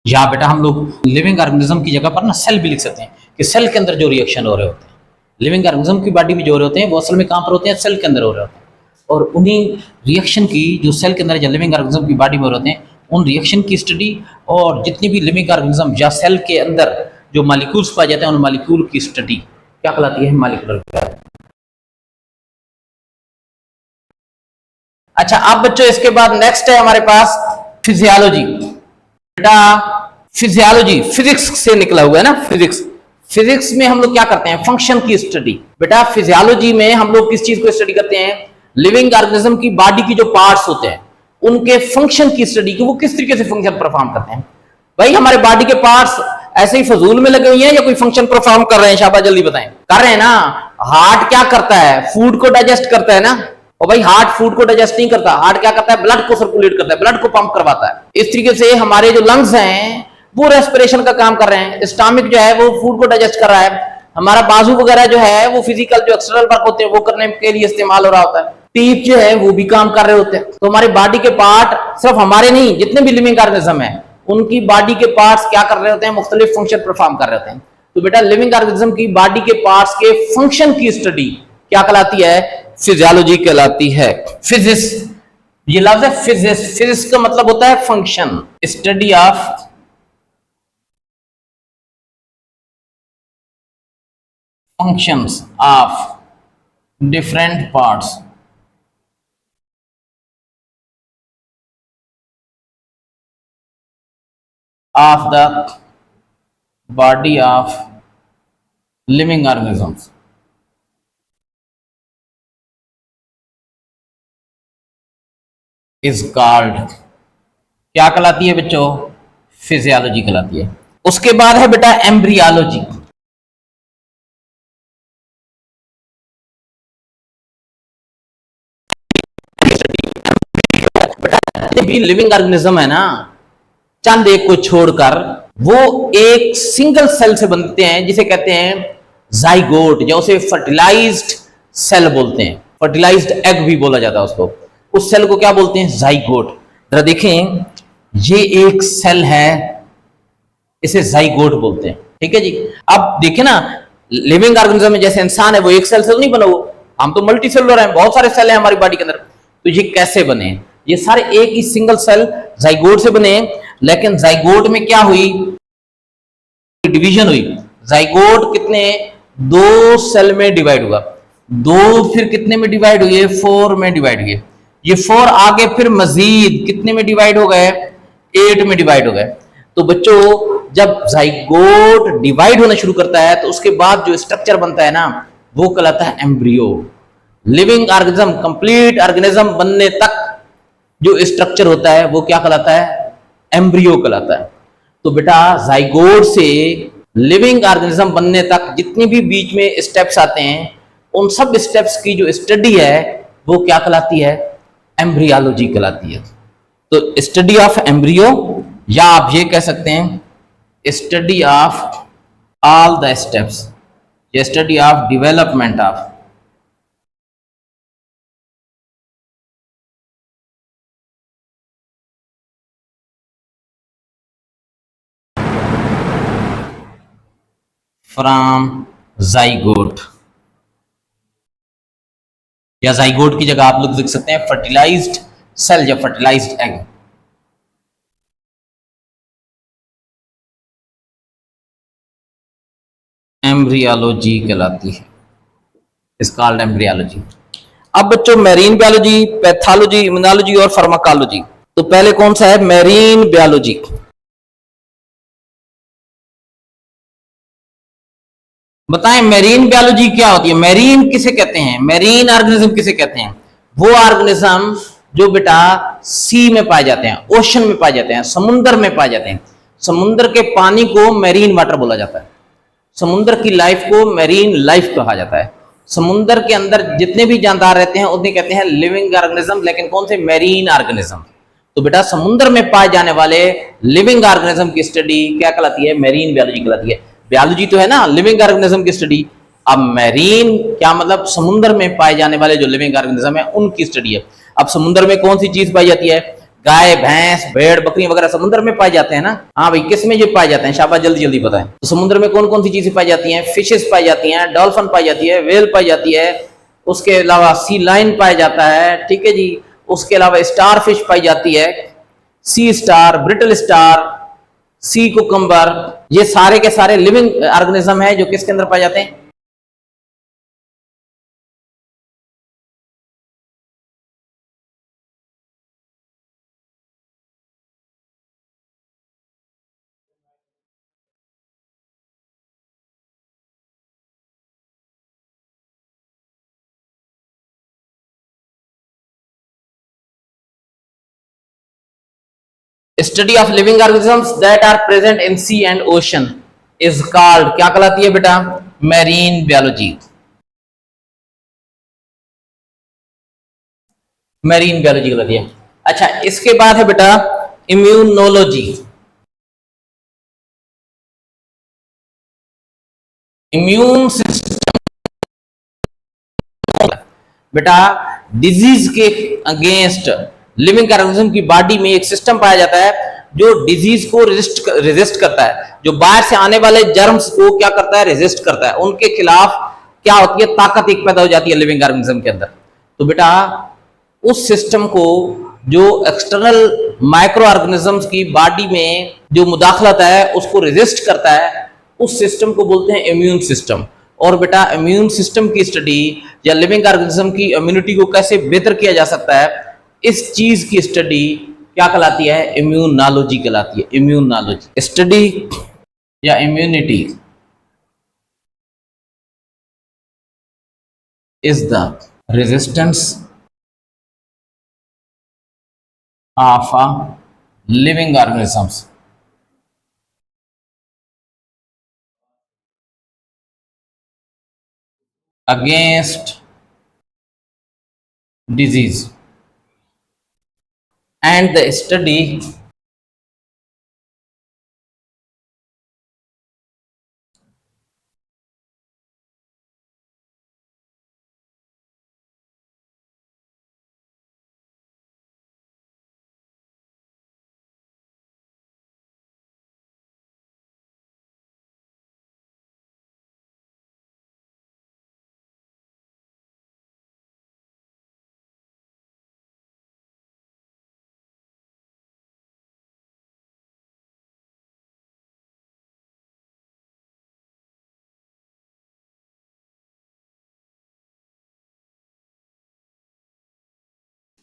या बेटा हम लोग लिविंग ऑर्गेनिज्म की जगह पर ना सेल भी लिख सकते हैं कि सेल के अंदर जो रिएक्शन हो रहे होते हैं, लिविंग ऑर्गेनिज्म की बॉडी में जो हो रहे होते हैं, वो असल में कहाँ पर होते हैं? सेल के अंदर हो रहे होते हैं। और उन्हीं रिएक्शन की जो सेल के अंदर या लिविंग ऑर्गेनिज्म की बॉडी में हो रहे होते हैं, उन रिएक्शन की स्टडी और जितनी भी लिविंग ऑर्गेनिज्म या सेल के अंदर जो मॉलिक्यूल्स पाए जाते हैं, उन मॉलिक्यूल की स्टडी क्या कहलाती है? Molecular biology. अच्छा, अब बच्चों इसके बाद नेक्स्ट है हमारे पास फिजियोलॉजी। बेटा फिजियोलॉजी फिजिक्स से निकला हुआ है ना, फिजिक्स में हम लोग क्या करते हैं? फंक्शन की स्टडी। बेटा फिजियोलॉजी में हम लोग किस चीज को स्टडी करते हैं? लिविंग ऑर्गेनिज्म की बॉडी की जो पार्ट्स होते हैं उनके फंक्शन की स्टडी, कि वो किस तरीके से फंक्शन परफॉर्म करते हैं। भाई हमारे बॉडी के पार्ट्स ऐसे ही फजूल में लगे हुए हैं या कोई फंक्शन परफॉर्म कर रहे हैं? शाबाश जल्दी बताएं। कर रहे हैं ना। हार्ट क्या करता है? फूड को डाइजेस्ट करता है ना। और भाई हार्ट फूड को डाइजेस्ट नहीं करता, हार्ट क्या करता है? ब्लड को सर्कुलेट करता है, ब्लड को पंप करवाता है। इस तरीके से हमारे जो लंग्स हैं वो रेस्पिरेशन का काम कर रहे हैं, स्टमक जो है वो फूड को डाइजेस्ट कर रहा है, हमारा बाजू वगैरह जो है वो फिजिकल जो एक्सटर्नल वर्क होते हैं वो करने के लिए इस्तेमाल हो रहा होता है, टीथ जो है वो भी काम कर रहे होते हैं। तो हमारी बॉडी के पार्ट सिर्फ हमारे नहीं, जितने भी लिविंग ऑर्गेनिज्म है उनकी बॉडी के पार्ट्स क्या कर रहे होते हैं? मुख्तलिफ फंक्शन परफॉर्म कर रहे होते हैं। तो बेटा लिविंग ऑर्गेनिज्म की बॉडी के पार्ट्स के फंक्शन की स्टडी क्या कहलाती है? फिजियोलॉजी कहलाती है। फिजिक्स, ये लफ्ज है फिजिक्स, फिजिक्स का मतलब होता है function, study of functions of different parts of the body of living organisms is called, क्या कहलाती है बच्चों? फिजियोलॉजी कहलाती है। उसके बाद है बेटा एम्ब्रियोलॉजी। बेटा भी लिविंग ऑर्गेनिज्म है ना, चंद एक को छोड़कर, वो एक सिंगल सेल से बनते हैं जिसे कहते हैं जाइगोट, जो उसे फर्टिलाइज्ड सेल बोलते हैं, फर्टिलाइज्ड एग भी बोला जाता है उसको। उस सेल को क्या बोलते हैं? जाइगोट। जरा देखें, ये एक सेल है, इसे जाइगोट बोलते हैं, ठीक है जी। अब देखें ना, लिविंग ऑर्गेनिज्म में जैसे इंसान है वो एक सेल से नहीं बना हुआ, हम तो मल्टी सेलुलर हैं, बहुत सारे सेल हैं हमारी बॉडी के अंदर। तो ये कैसे बने? ये सारे एक ही सिंगल सेल जाइगोट से बने। लेकिन जाइगोट में क्या हुई? डिवीजन हुई। जाइगोट कितने? 2 सेल में डिवाइड हुआ, 2 फिर कितने में डिवाइड हुए? 4 में डिवाइड हुए। ये 4 आगे फिर मजीद कितने में डिवाइड हो गए? 8 में डिवाइड हो गए। तो बच्चों, जब जाइगोट डिवाइड होना शुरू करता है तो उसके बाद जो स्ट्रक्चर बनता है ना, वो कहलाता है embryo. Living organism, complete organism बनने तक जो स्ट्रक्चर होता है वो क्या कहलाता है? एम्ब्रियो कहलाता है। तो बेटा जाइगोट से लिविंग ऑर्गेनिज्म बनने तक जितनी भी बीच में स्टेप्स आते हैं, उन सब स्टेप्स की जो स्टडी है वो क्या कहलाती है? एम्ब्रियोलॉजी कहलाती है। तो स्टडी ऑफ एम्ब्रियो, या आप ये कह सकते हैं study of all the steps, या study of development of from zygote, या जाइगोट की जगह आप लोग लिख सकते हैं फर्टिलाइज्ड सेल या फर्टिलाइज्ड एग। एम्ब्रियोलॉजी कहलाती है, इज कॉल्ड एम्ब्रियोलॉजी। अब बच्चों मैरीन बायोलॉजी, पैथोलॉजी, इम्यूनोलॉजी और फार्माकोलॉजी। तो पहले कौन सा है? Marine biology. बताएं मैरीन बायोलॉजी क्या होती है? मैरीन किसे कहते हैं? मैरीन ऑर्गेनिज्म किसे कहते हैं? वो ऑर्गेनिज्म जो बेटा सी में पाए जाते हैं, ओशन में पाए जाते हैं, समुद्र में पाए जाते हैं। समुद्र के पानी को मैरीन वाटर बोला जाता है। समुद्र की लाइफ को मैरीन लाइफ कहा जाता है। समुद्र के अंदर जितने भी जानदार रहते हैं उन्हें कहते हैं लिविंग ऑर्गेनिज्म, लेकिन कौन से? Marine organism. तो बेटा समुद्र में पाए जाने वाले लिविंग ऑर्गेनिज्म की स्टडी क्या कहलाती है? मैरीन बायोलॉजी कहलाती है। बायोलॉजी तो है ना लिविंग ऑर्गेनिज्म की स्टडी, अब मैरीन क्या मतलब? समुद्र में पाए जाने वाले जो लिविंग ऑर्गेनिज्म है उनकी स्टडी है। अब समुद्र में कौन सी चीज पाई जाती है? गाय, भैंस, भेड़, बकरी वगैरह समुद्र में पाए जाते हैं ना। हाँ भाई, किस में ये पाए जाते हैं? शाबाश, जल्दी जल्दी बताएं। तो समुद्र में कौन कौन सी चीजें पाई जाती हैं? फिशेस पाई जाती हैं, डॉल्फिन पाई जाती है, वेल पाई जाती है, उसके अलावा सी लाइन पाया जाता है, ठीक है जी। उसके अलावा स्टार फिश पाई जाती है, सी स्टार, ब्रिटल स्टार, सी कुकम्बर, ये सारे के सारे लिविंग ऑर्गेनिज्म है जो किसके अंदर पाए जाते हैं? Study of living organisms that are present in sea and ocean is called, क्या कहलाती है बेटा? Marine biology. मैरीन बायोलॉजी कहलाती है। अच्छा, इसके बाद है बेटा इम्यूनोलॉजी। इम्यून सिस्टम बेटा डिजीज के अगेंस्ट लिविंग ऑर्गेनिज्म की बॉडी में एक सिस्टम पाया जाता है जो डिजीज को रेजिस्ट करता है, जो बाहर से आने वाले जर्म्स को क्या करता है? रेजिस्ट करता है। उनके खिलाफ क्या होती है? ताकत एक पैदा हो जाती है लिविंग ऑर्गेनिज्म के अंदर। तो बेटा उस सिस्टम को जो एक्सटर्नल माइक्रो ऑर्गेनिजम्स की बॉडी में जो मुदाखलत है उसको रेजिस्ट करता है, उस सिस्टम को बोलते हैं इम्यून सिस्टम। और बेटा इम्यून सिस्टम की स्टडी या लिविंग ऑर्गेनिज्म की इम्यूनिटी को कैसे बेहतर किया जा सकता है, इस चीज की स्टडी क्या कहलाती है? इम्यूनोलॉजी कहलाती है। इम्यूनोलॉजी स्टडी या immunity is the resistance of living organisms against disease, and the study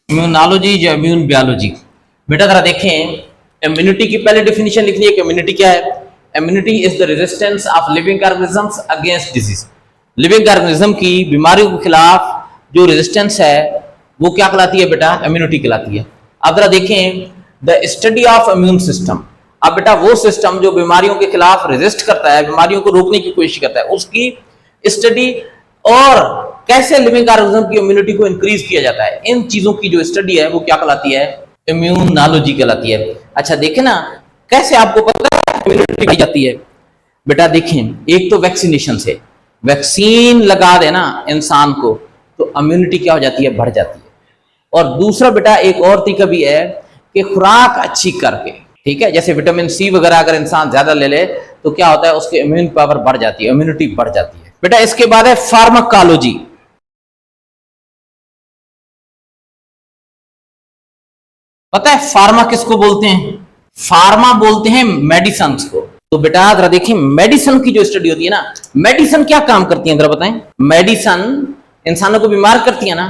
immunology या इम्यून बायोलॉजी। बेटा जरा देखें इम्यूनिटी की पहले डेफिनेशन लिखनी है कि इम्यूनिटी क्या है। Immunity is the resistance of living organisms against disease. Living organism की बीमारियों के खिलाफ जो रेजिस्टेंस है वो क्या कहलाती है बेटा? इम्यूनिटी कहलाती है। अब जरा देखें the study of immune system. अब बेटा वो सिस्टम जो बीमारियों के खिलाफ रेजिस्ट करता है, बीमारियों को रोकने की कोशिश करता है, उसकी स्टडी और कैसे लिविंग ऑर्गेनिज्म की इम्यूनिटी को इंक्रीज किया जाता है, इन चीजों की जो स्टडी है वो क्या कहलाती है? इम्यूनोलॉजी कहलाती है। अच्छा देखें ना कैसे आपको पता है इम्यूनिटी की जाती है। बेटा देखें एक तो वैक्सीनेशन से, वैक्सीन लगा देना इंसान को तो इम्यूनिटी क्या हो जाती है? बढ़ जाती है। और दूसरा बेटा एक और तरीका भी है कि खुराक अच्छी करके, ठीक है, जैसे विटामिन सी वगैरह अगर इंसान ज्यादा ले ले तो क्या होता है? उसकी इम्यून पावर बढ़ जाती है, इम्यूनिटी बढ़ जाती है। बेटा इसके बाद है फार्माकोलॉजी। पता है फार्मा किसको बोलते हैं? फार्मा बोलते हैं मेडिसिन को। तो बेटा जरा देखिए मेडिसिन की जो स्टडी होती है ना, मेडिसिन क्या काम करती है जरा बताएं। मेडिसिन इंसानों को बीमार करती है ना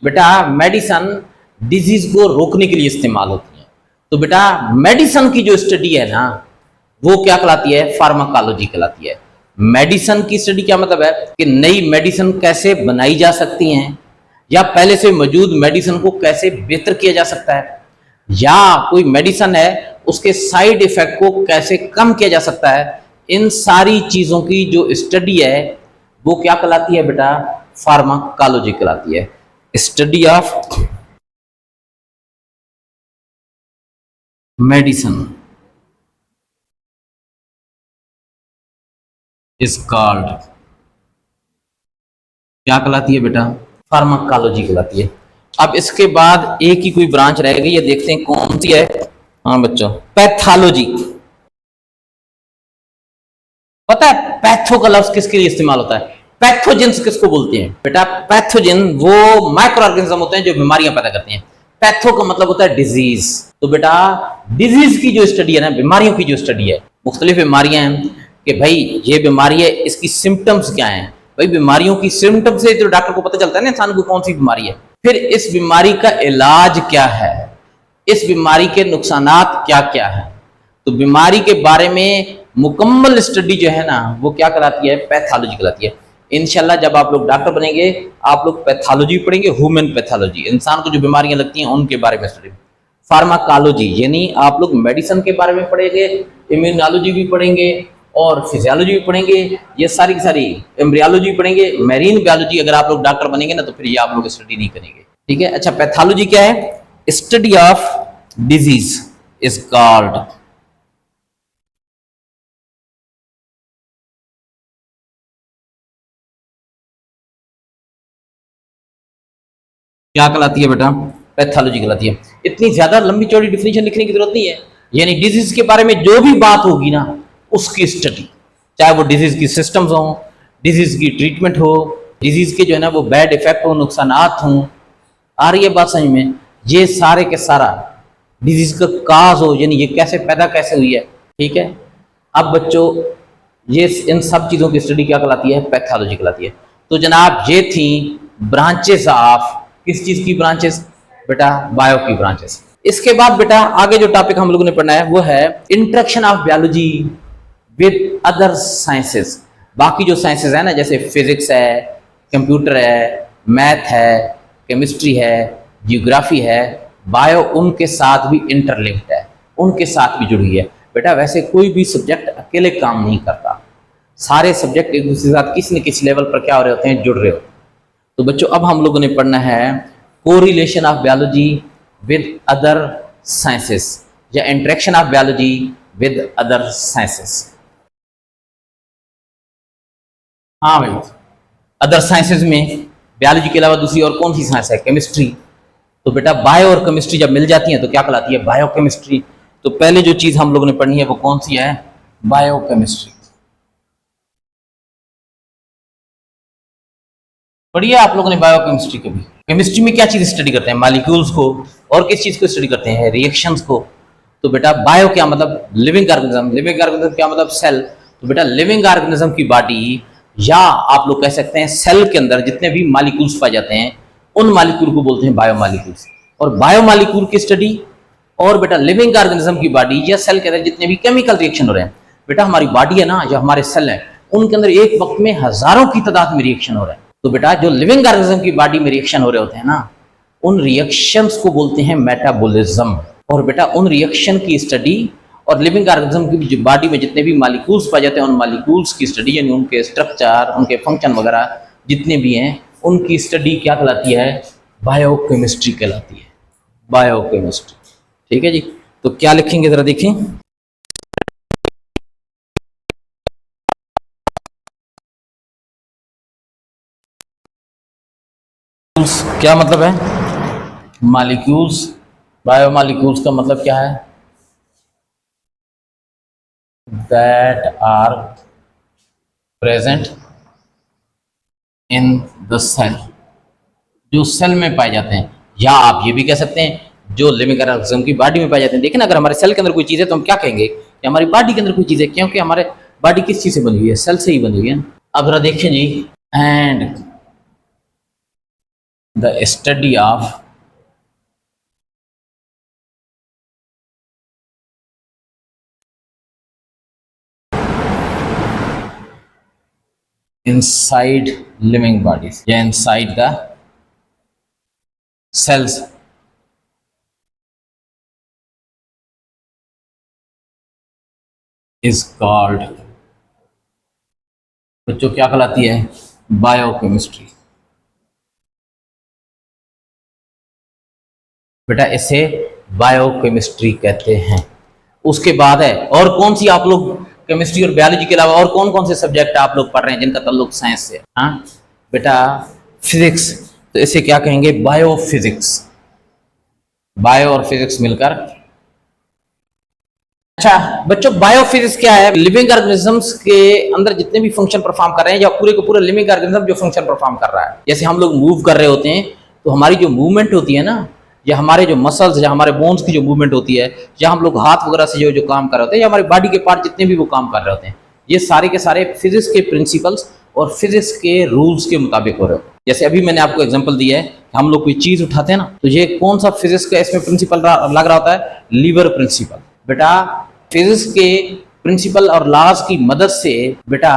बेटा, मेडिसिन डिजीज को रोकने के लिए इस्तेमाल होती है। तो बेटा मेडिसिन की जो स्टडी है ना वो क्या कहलाती है? फार्माकोलॉजी कहलाती है। मेडिसिन की स्टडी क्या मतलब है कि नई मेडिसिन कैसे बनाई जा सकती हैं, या पहले से मौजूद मेडिसिन को कैसे बेहतर किया जा सकता है, या कोई मेडिसिन है उसके साइड इफेक्ट को कैसे कम किया जा सकता है। इन सारी चीजों की जो स्टडी है वो क्या कहलाती है बेटा? फार्माकोलॉजी कहलाती है। Study of medicine is called क्या कहलाती है बेटा? फार्माकोलॉजी कहलाती है। अब इसके बाद एक ही कोई ब्रांच रह गई, ये देखते हैं कौन सी है। हाँ बच्चों, पैथोलॉजी। पता है पैथो का लफ्ज किसके लिए इस्तेमाल होता है? पैथोजेंस किसको बोलते हैं बेटा? पैथोजेन वो माइक्रो ऑर्गेनिज्म होते हैं जो बीमारियां पैदा करते हैं। पैथो का मतलब होता है डिजीज। तो बेटा डिजीज की जो स्टडी है ना, बीमारियों की जो स्टडी है, मुख्तलिफ बीमारियां हैं कि भाई ये बीमारी है, इसकी सिम्टम्स क्या हैं। भाई बीमारियों की सिम्टम से तो डॉक्टर को पता चलता है ना इंसान को कौन सी बीमारी है। फिर इस बीमारी का इलाज क्या है, इस बीमारी के नुकसानात क्या क्या है। तो बीमारी के बारे में मुकम्मल स्टडी जो है ना वो क्या कहलाती है? पैथोलॉजी कहलाती है। इंशाल्लाह जब आप लोग डॉक्टर बनेंगे आप लोग पैथोलॉजी पढ़ेंगे, ह्यूमन पैथोलॉजी, इंसान को जो बीमारियां लगती हैं उनके बारे में स्टडी। फार्माकोलॉजी यानी आप लोग मेडिसिन के बारे में पढ़ेंगे, इम्यूनोलॉजी भी पढ़ेंगे और फिजियोलॉजी भी पढ़ेंगे, ये सारी की सारी एम्ब्रियोलॉजी पढ़ेंगे, मैरीन बायोलॉजी। अगर आप लोग डॉक्टर बनेंगे ना तो फिर ये आप लोग स्टडी नहीं करेंगे, ठीक है। अच्छा पैथोलॉजी क्या है? Study of disease is called क्या कहलाती है बेटा? पैथोलॉजी कहलाती है। इतनी ज्यादा लंबी चौड़ी डिफिनेशन लिखने की जरूरत नहीं है, यानी डिजीज के बारे में जो भी बात होगी ना उसकी स्टडी, चाहे वो डिजीज की सिस्टम्स हो, डिजीज की ट्रीटमेंट हो, डिजीज के जो है ना वो बैड इफेक्ट हो, नुकसानात हों, आ रही है बात समझ में? ये सारे के सारा डिजीज का काज हो, यानी ये कैसे पैदा कैसे हुई है, ठीक है। अब बच्चों ये इन सब चीज़ों की स्टडी क्या कहलाती है? पैथोलॉजी कहलाती है। तो जनाब ये थी ब्रांचेस ऑफ, किस चीज़ की ब्रांचेस बेटा? बायो की ब्रांचेस। इसके बाद बेटा आगे जो टॉपिक हम लोगों ने पढ़ना है वो है interaction of biology with other sciences. बाकी जो साइंसेस है ना, जैसे फिजिक्स है, कंप्यूटर है, मैथ है, केमिस्ट्री है, जियोग्राफी है, बायो उनके साथ भी इंटरलिंक्ड है, उनके साथ भी जुड़ी है। बेटा वैसे कोई भी सब्जेक्ट अकेले काम नहीं करता, सारे सब्जेक्ट एक दूसरे के साथ किसी न किसी लेवल पर क्या हो रहे होते हैं? जुड़ रहे हो। तो बच्चों अब हम लोगों ने पढ़ना है correlation of biology with other sciences या interaction of biology with other sciences. हाँ भाई, अदर साइंसेज में बायोलॉजी के अलावा दूसरी और कौन सी साइंस है? केमिस्ट्री। तो बेटा बायो और केमिस्ट्री जब मिल जाती हैं तो क्या कहलाती है? बायोकेमिस्ट्री। तो पहले जो चीज हम लोगों ने पढ़नी है वो कौन सी है? बायोकेमिस्ट्री। पढ़िए आप लोगों ने बायोकेमिस्ट्री कभी? केमिस्ट्री में क्या चीज स्टडी करते हैं? मॉलिक्यूल्स को। और किस चीज को स्टडी करते हैं? रिएक्शंस को। तो बेटा बायो क्या मतलब? Living organism. लिविंग ऑर्गेनिज्म क्या मतलब? सेल। तो बेटा लिविंग ऑर्गेनिज्म की बॉडी, या आप लोग कह सकते हैं सेल के अंदर जितने भी मॉलिक्यूल्स पाए जाते हैं उन मॉलिक्यूल को बोलते हैं बायोमॉलिक्यूल्स। और बायोमॉलिक्यूल की स्टडी और बेटा लिविंग ऑर्गेनिज्म की बॉडी या सेल के अंदर जितने भी केमिकल रिएक्शन हो रहे हैं, बेटा हमारी बॉडी है ना, जो हमारे सेल है उनके अंदर एक वक्त में हजारों की तादाद में रिएक्शन हो रहा है। तो बेटा जो लिविंग ऑर्गेनिज्म की बॉडी में रिएक्शन हो रहे होते हैं ना, उन रिएक्शंस को बोलते हैं मेटाबॉलिज्म। और बेटा उन रिएक्शन की स्टडी और लिविंग ऑर्गेनिज्म की बॉडी में जितने भी मॉलिक्यूल्स पाए जाते हैं उन मॉलिक्यूल्स की स्टडी, यानी उनके स्ट्रक्चर, उनके फंक्शन वगैरह जितने भी हैं उनकी स्टडी क्या कहलाती है? बायोकेमिस्ट्री कहलाती है। बायोकेमिस्ट्री, ठीक है जी। तो क्या लिखेंगे जरा देखें। क्या मतलब है? मॉलिक्यूल्स। बायोमॉलिक्यूल्स का मतलब क्या है? That are present in the cell, जो सेल में पाए जाते हैं। या आप ये भी कह सकते हैं जो लिविंग ऑर्गेनिज्म की बॉडी में पाए जाते हैं। देखिए ना, अगर हमारे सेल के अंदर कोई चीज़ है तो हम क्या कहेंगे कि हमारी बॉडी के अंदर कोई चीज़ है, क्योंकि हमारे बॉडी किस चीज़ से बनी हुई है? सेल से ही बनी हुई है। अब जरा देखिए जी, and the study of inside living bodies या inside the cells is called, बच्चों क्या कहलाती है? बायोकेमिस्ट्री। बेटा इसे बायोकेमिस्ट्री कहते हैं। उसके बाद है और कौन सी, आप लोग केमिस्ट्री और बायोलॉजी के अलावा और कौन कौन से सब्जेक्ट आप लोग पढ़ रहे हैं जिनका ताल्लुक साइंस से? हाँ बेटा फिजिक्स। तो इसे क्या कहेंगे? बायोफिजिक्स। बायो और फिजिक्स मिलकर। अच्छा बच्चों, बायोफिजिक्स क्या है? लिविंग ऑर्गेनिजम्स के अंदर जितने भी फंक्शन परफॉर्म कर रहे हैं या पूरे को पूरा लिविंग ऑर्गेनिज्म जो फंक्शन परफॉर्म कर रहा है, जैसे हम लोग मूव कर रहे होते हैं तो हमारी जो मूवमेंट होती है ना, या हमारे जो मसल्स या हमारे बोन्स की जो मूवमेंट होती है, या हम लोग हाथ वगैरह से जो जो काम कर रहे होते हैं, या हमारी बॉडी के पार्ट जितने भी वो काम कर रहे होते हैं, ये सारे के सारे फिजिक्स के प्रिंसिपल्स और फिजिक्स के रूल्स के मुताबिक हो रहे हो। जैसे अभी मैंने आपको एग्जांपल दिया है कि हम लोग कोई चीज उठाते हैं ना, तो ये कौन सा फिजिक्स का इसमें प्रिंसिपल लग रहा होता है? Lever principle. बेटा फिजिक्स के प्रिंसिपल और लॉज की मदद से बेटा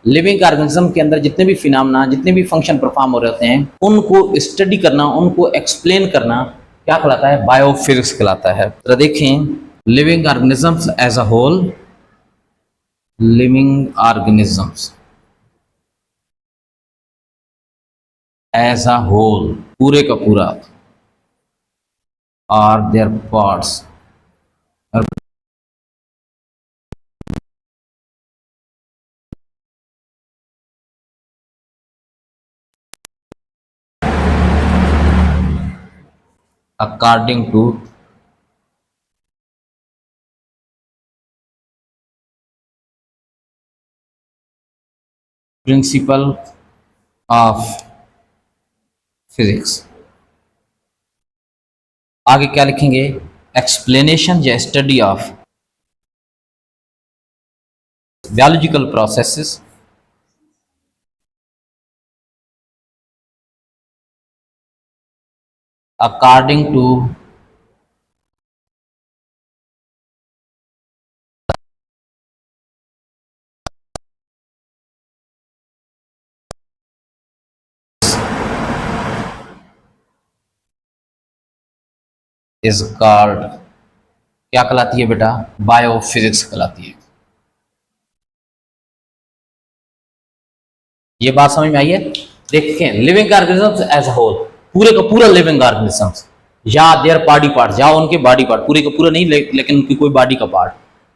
लिविंग ऑर्गेनिज्म के अंदर जितने भी फिनोमेना, जितने भी फंक्शन परफॉर्म हो रहे होते हैं, उनको स्टडी करना, उनको एक्सप्लेन करना क्या कहलाता है? बायोफिजिक्स कहलाता है। तो देखें, living organisms as a whole, living organisms as a whole, पूरे का पूरा, और their parts according to principle of physics। आगे क्या लिखेंगे, एक्सप्लेनेशन या study of biological processes according to is called, क्या कहलाती है बेटा, बायोफिजिक्स कहलाती है। ये बात समझ में आई है? देखें, living organisms as a whole, पूरे का पूरा लिविंग ऑर्गेनिजम्स या देयर बॉडी पार्ट या उनके बॉडी पार्ट, पूरे का पूरा नहीं लेकिन उनकी कोई बॉडी का पार्ट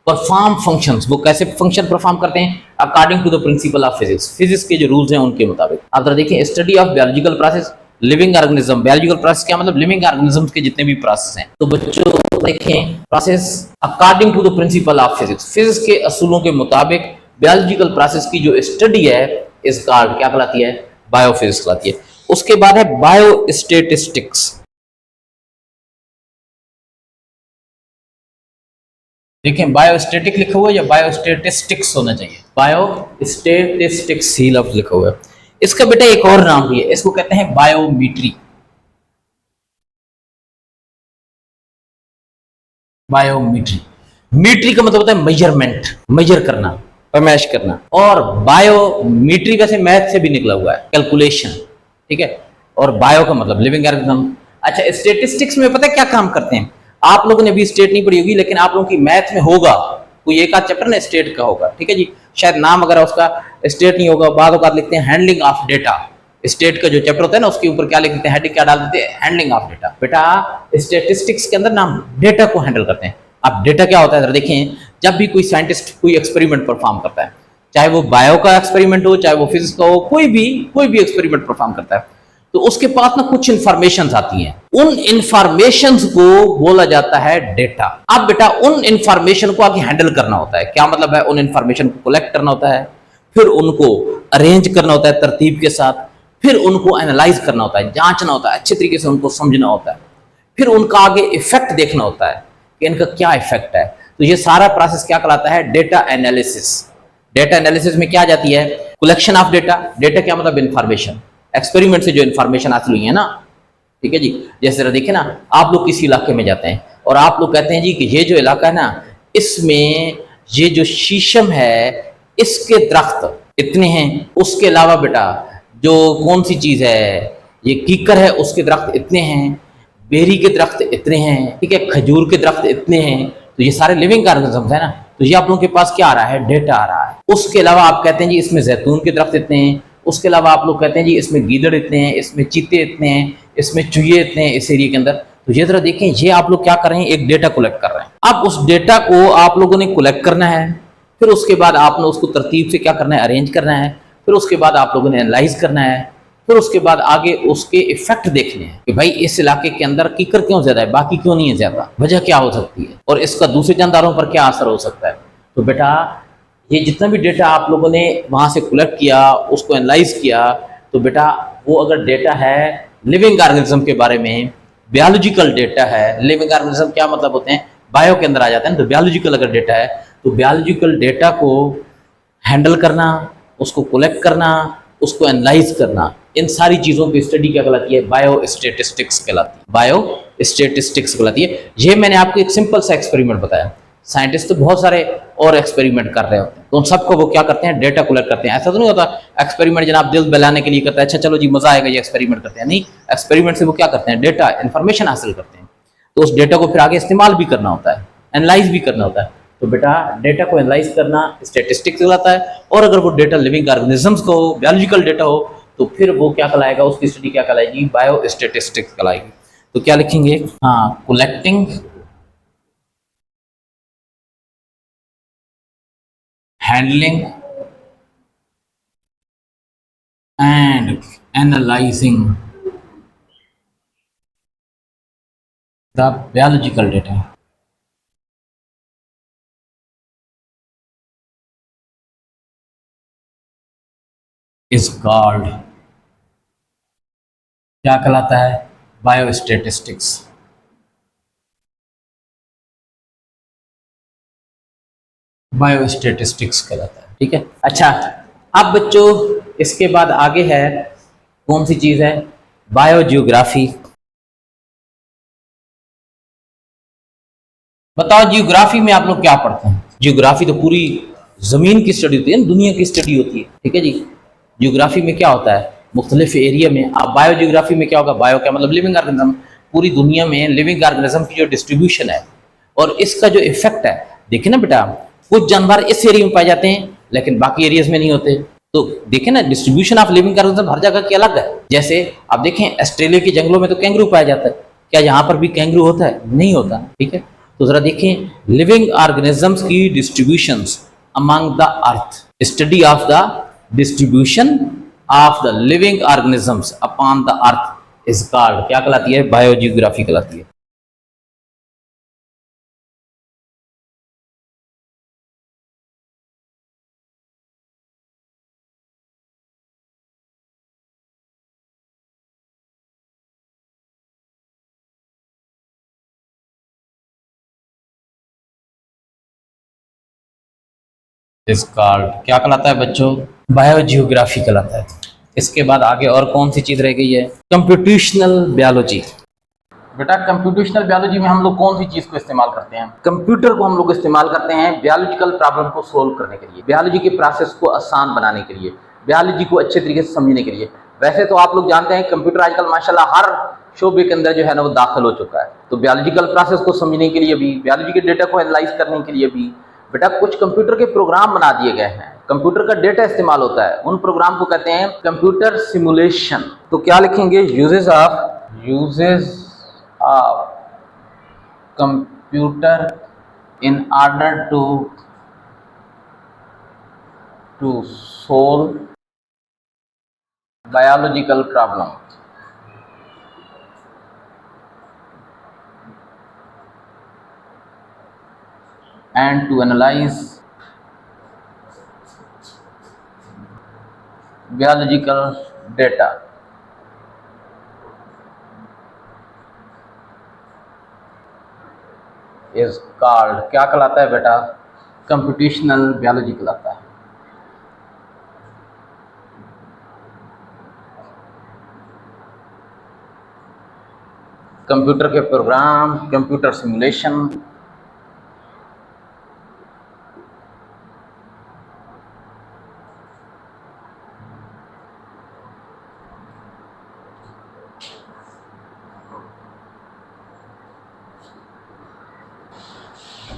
परफॉर्म फंक्शंस, वो कैसे फंक्शन परफॉर्म करते हैं, according to the principle of physics, physics के जो रूल्स हैं उनके मुताबिक। आप जरा देखिए, study of biological process, living organism, biological process क्या मतलब, लिविंग ऑर्गेनिजम्स के जितने भी प्रोसेस हैं। तो बच्चों देखें, process according to the principle of physics, physics के असूलों के मुताबिक बायोलॉजिकल प्रोसेस की जो स्टडी है इस कॉल्ड, क्या कहलाती है, बायोफिजिक्स कहलाती है। उसके बाद है बायोस्टैटिस्टिक्स। देखें, बायोस्टैटिक लिखा हुआ है या बायोस्टैटिस्टिक्स होना चाहिए, बायोस्टैटिस्टिक्स ही लफ्ज लिखा हुआ है। इसका बेटा एक और नाम भी है, इसको कहते हैं बायोमेट्री। बायोमेट्री, मीट्री का मतलब होता है मेजरमेंट, मेजर करना, पैमाइश करना। और बायोमेट्री वैसे मैथ से भी निकला हुआ है, कैलकुलेशन, ठीक है। और बायो का मतलब लिविंग ऑर्गेनिज्म। अच्छा, स्टैटिस्टिक्स में पता है क्या काम करते हैं, आप लोगों ने भी स्टेट नहीं पढ़ी होगी, लेकिन आप लोगों की मैथ में होगा, कोई एक आध चैप्टर ना स्टेट का होगा, ठीक है जी, शायद नाम अगर उसका स्टेट नहीं होगा, बाद औकात लिखते हैं हैंडलिंग ऑफ डेटा। स्टेट का जो चैप्टर होता है ना, उसके ऊपर क्या लिख देते हैं, हेडिंग क्या डाल देते हैं, हैंडलिंग ऑफ डेटा। बेटा स्टैटिस्टिक्स के अंदर नाम डेटा को हैंडल करते हैं। अब डेटा क्या होता है, जरा देखें, जब भी कोई साइंटिस्ट कोई एक्सपेरिमेंट परफॉर्म करता है, चाहे वो बायो का एक्सपेरिमेंट हो, चाहे वो फिजिक्स का हो, कोई भी एक्सपेरिमेंट परफॉर्म करता है, तो उसके पास ना कुछ इंफॉर्मेशन आती हैं, उन इंफॉर्मेशन को बोला जाता है डेटा। अब बेटा उन इंफॉर्मेशन को आगे हैंडल करना होता है, क्या मतलब है, उन इंफॉर्मेशन को कलेक्ट करना होता है, फिर उनको अरेंज करना होता है तरतीब के साथ, फिर उनको एनालाइज करना होता है, जांचना होता है, अच्छे तरीके से उनको समझना होता है, फिर उनका आगे इफेक्ट देखना होता है कि इनका क्या इफेक्ट है। तो ये सारा प्रोसेस क्या कहलाता है, डेटा एनालिसिस। डेटा एनालिसिस में क्या आ जाती है, कलेक्शन ऑफ डेटा। डेटा क्या मतलब, इंफॉर्मेशन, एक्सपेरिमेंट से जो इन्फॉर्मेशन हासिल हुई है ना, ठीक है जी। जैसे जरा देखिए ना, आप लोग किसी इलाके में जाते हैं और आप लोग कहते हैं जी कि ये जो इलाका है ना, इसमें ये जो शीशम है इसके दरख्त इतने हैं, उसके अलावा बेटा जो कौन सी चीज है, ये कीकर है, उसके दरख्त इतने हैं, बेरी के दरख्त इतने हैं, ठीक है, खजूर के दरख्त इतने हैं। तो ये सारे लिविंग ऑर्गेनिजम्स है ना, तो ये आप लोगों के पास क्या आ रहा है, डेटा आ रहा है। उसके अलावा आप कहते हैं जी इसमें जैतून के दरख्त इतने हैं, उसके अलावा आप लोग कहते हैं जी इसमें गीदड़ इतने हैं, इसमें चीते इतने हैं, इसमें चूहे इतने हैं इस एरिया के अंदर। तो ये जरा देखें, ये आप लोग क्या कर रहे हैं, एक डेटा कलेक्ट कर रहे हैं। अब उस डेटा को आप लोगों ने कलेक्ट करना है, फिर उसके बाद आपने उसको तरतीब से क्या करना है, अरेंज करना है, फिर उसके बाद आप लोगों ने एनालाइज करना है, फिर उसके बाद आगे उसके इफेक्ट देखने हैं कि भाई इस इलाके के अंदर कीकर क्यों ज्यादा है, बाकी क्यों नहीं है ज्यादा, वजह क्या हो सकती है, और इसका दूसरे जानदारों पर क्या असर हो सकता है। तो बेटा ये जितना भी डेटा आप लोगों ने वहां से कलेक्ट किया, उसको एनालाइज किया, तो बेटा वो अगर डेटा है लिविंग ऑर्गेनिज्म के बारे में, बायोलॉजिकल डेटा है, लिविंग ऑर्गेनिज्म क्या मतलब होते हैं, बायो के अंदर आ जाते हैं, तो बायोलॉजिकल अगर डेटा है, तो बायोलॉजिकल डेटा को हैंडल करना, उसको कलेक्ट करना, उसको एनालाइज करना, इन सारी चीजों की स्टडी क्या कहलाती है, बायोस्टैटिस्टिक्स कहलाती है, बायोस्टैटिस्टिक्स कहलाती है। ये मैंने आपको एक सिंपल सा एक्सपेरिमेंट बताया। साइंटिस्ट तो बहुत सारे और एक्सपेरिमेंट कर रहे होते हैं, तो उन सबको वो क्या करते हैं, डेटा कलेक्ट करते हैं। ऐसा तो नहीं होता एक्सपेरिमेंट जनाब दिल बहलाने के लिए करता है, अच्छा चलो जी मजा आएगा ये एक्सपेरिमेंट करते हैं, नहीं, एक्सपेरिमेंट से वो क्या करते हैं, डेटा इन्फॉर्मेशन हासिल करते हैं, तो उस डेटा को फिर आगे इस्तेमाल भी करना होता है, एनालाइज भी करना होता है। तो बेटा डेटा को एनालाइज करना स्टैटिस्टिक्स कहलाता है, और अगर वो डेटा लिविंग ऑर्गेनिजम्स को हो, बायोलॉजिकल डेटा हो, तो फिर वो क्या कहलाएगा, उसकी स्टडी क्या कहलाएगी, बायोस्टैटिस्टिक्स कहलाएगी। तो क्या लिखेंगे, हाँ, collecting, handling and analysing the biological data is called, क्या कहलाता है, बायोस्टैटिस्टिक्स। बायोस्टैटिस्टिक्स कहलाता है। ठीक है, अच्छा अब बच्चों इसके बाद आगे है कौन सी चीज है, बायोजियोग्राफी। बताओ जियोग्राफी में आप लोग क्या पढ़ते हैं? जियोग्राफी तो पूरी जमीन की स्टडी होती है, दुनिया की स्टडी होती है। ठीक है जी, जियोग्राफी में क्या होता है, मुख्तलिफ एरिया में। अब बायो जियोग्राफी में क्या होगा, बायो क्या मतलब लिविंग ऑर्गेनिज्म, पूरी दुनिया में लिविंग ऑर्गेनिज्म की जो डिस्ट्रीब्यूशन है और इसका जो इफेक्ट है। देखिए ना बेटा, कुछ जानवर इस एरिया में पाए जाते हैं लेकिन बाकी एरियाज में नहीं होते। तो देखें ना, डिस्ट्रीब्यूशन ऑफ लिविंग ऑर्गेनिज्म हर जगह की अलग है। जैसे आप देखें ऑस्ट्रेलिया के जंगलों में तो कैंगरू पाया जाता है, क्या यहाँ पर भी कैंगरू होता है? नहीं होता। ठीक है, तो जरा देखें लिविंग ऑर्गेनिजम्स की distributions among the earth, study of the distribution of the living organisms upon the earth is called, क्या कहलाती है, बायोजियोग्राफी कहलाती है। इज कॉल्ड क्या कहलाता है बच्चों, बायोजियोग्राफी कहलाता है। इसके बाद आगे और कौन सी चीज रह गई है, कंप्यूटेशनल बायोलॉजी। बेटा कंप्यूटेशनल बायोलॉजी में हम लोग कौन सी चीज को इस्तेमाल करते हैं, कंप्यूटर को हम लोग इस्तेमाल करते हैं बायोलॉजिकल प्रॉब्लम को सोल्व करने के लिए, बायोलॉजी के प्रोसेस को आसान बनाने के लिए, बायोलॉजी को अच्छे तरीके से समझने के लिए। वैसे तो आप लोग जानते हैं कंप्यूटर आजकल माशाल्लाह हर शोबे के अंदर जो है ना वो दाखिल हो चुका है। तो बायोलॉजिकल प्रोसेस को समझने के लिए भी, बायोलॉजी के डेटा को एनालाइज करने के लिए भी बेटा कुछ कंप्यूटर के प्रोग्राम बना दिए गए हैं। कंप्यूटर का डेटा इस्तेमाल होता है, उन प्रोग्राम को कहते हैं कंप्यूटर सिमुलेशन। तो क्या लिखेंगे, uses of computer in order to solve biological problem and to analyze biological data is called, क्या कहलाता है बेटा, कंप्यूटेशनल बायोलॉजी कहलाता है। कंप्यूटर के program, computer simulation,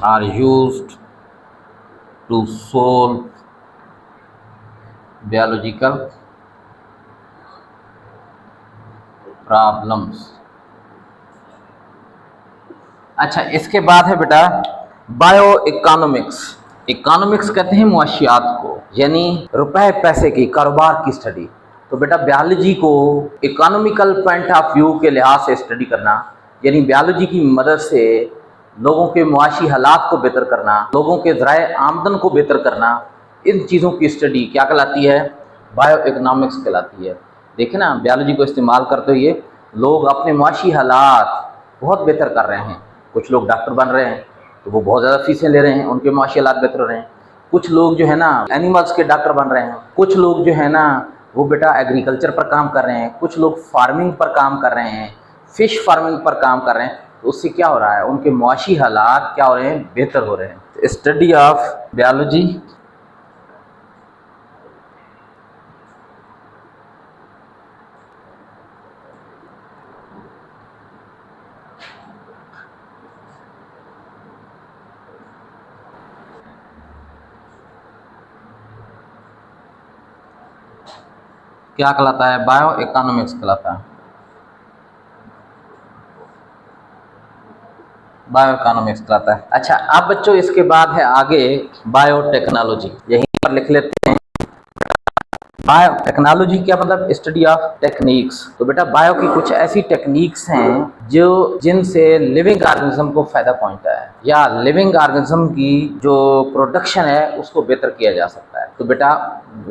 are used to solve biological problems। अच्छा इसके बाद है बेटा बायो इकोनॉमिक्स। इकोनॉमिक्स कहते हैं मुआशियात को, यानी रुपए पैसे की, कारोबार की स्टडी। तो बेटा बायोलॉजी को इकोनॉमिकल पॉइंट ऑफ व्यू के लिहाज से स्टडी करना, यानी बायोलॉजी की मदद से लोगों के मुआशी हालात को बेहतर करना, लोगों के ज़राए आमदन को बेहतर करना, इन चीज़ों की स्टडी क्या कहलाती है, बायो इकोनॉमिक्स कहलाती है। देखें ना, बायोलॉजी को इस्तेमाल करते हुए लोग अपने मुआशी हालात बहुत बेहतर कर रहे हैं। कुछ लोग डॉक्टर बन रहे हैं तो वो बहुत ज़्यादा फीसें ले रहे हैं, उनके मुआशी हालात बेहतर हो रहे हैं। कुछ लोग जो है ना एनिमल्स के डॉक्टर बन रहे हैं, कुछ लोग जो है ना वो बेटा एग्रीकल्चर पर काम कर रहे हैं, कुछ लोग फार्मिंग पर काम कर रहे हैं, फिश फार्मिंग पर काम कर रहे हैं। तो उससे क्या हो रहा है, उनके मुआशी हालात क्या हो रहे हैं, बेहतर हो रहे हैं। स्टडी ऑफ बायोलॉजी क्या कहलाता है, बायो इकोनॉमिक्स कहलाता है, बायो इकोनॉमिक्स कहलाता है। अच्छा अब बच्चों इसके बाद है आगे बायोटेक्नोलॉजी, यहीं पर लिख लेते हैं। बायो टेक्नोलॉजी क्या मतलब, स्टडी ऑफ टेक्निक्स। तो बेटा बायो की कुछ ऐसी टेक्निक्स हैं जो जिनसे लिविंग ऑर्गेनिज्म को फायदा पहुंचता है या लिविंग ऑर्गेनिज्म की जो प्रोडक्शन है उसको बेहतर किया जा सकता है। तो बेटा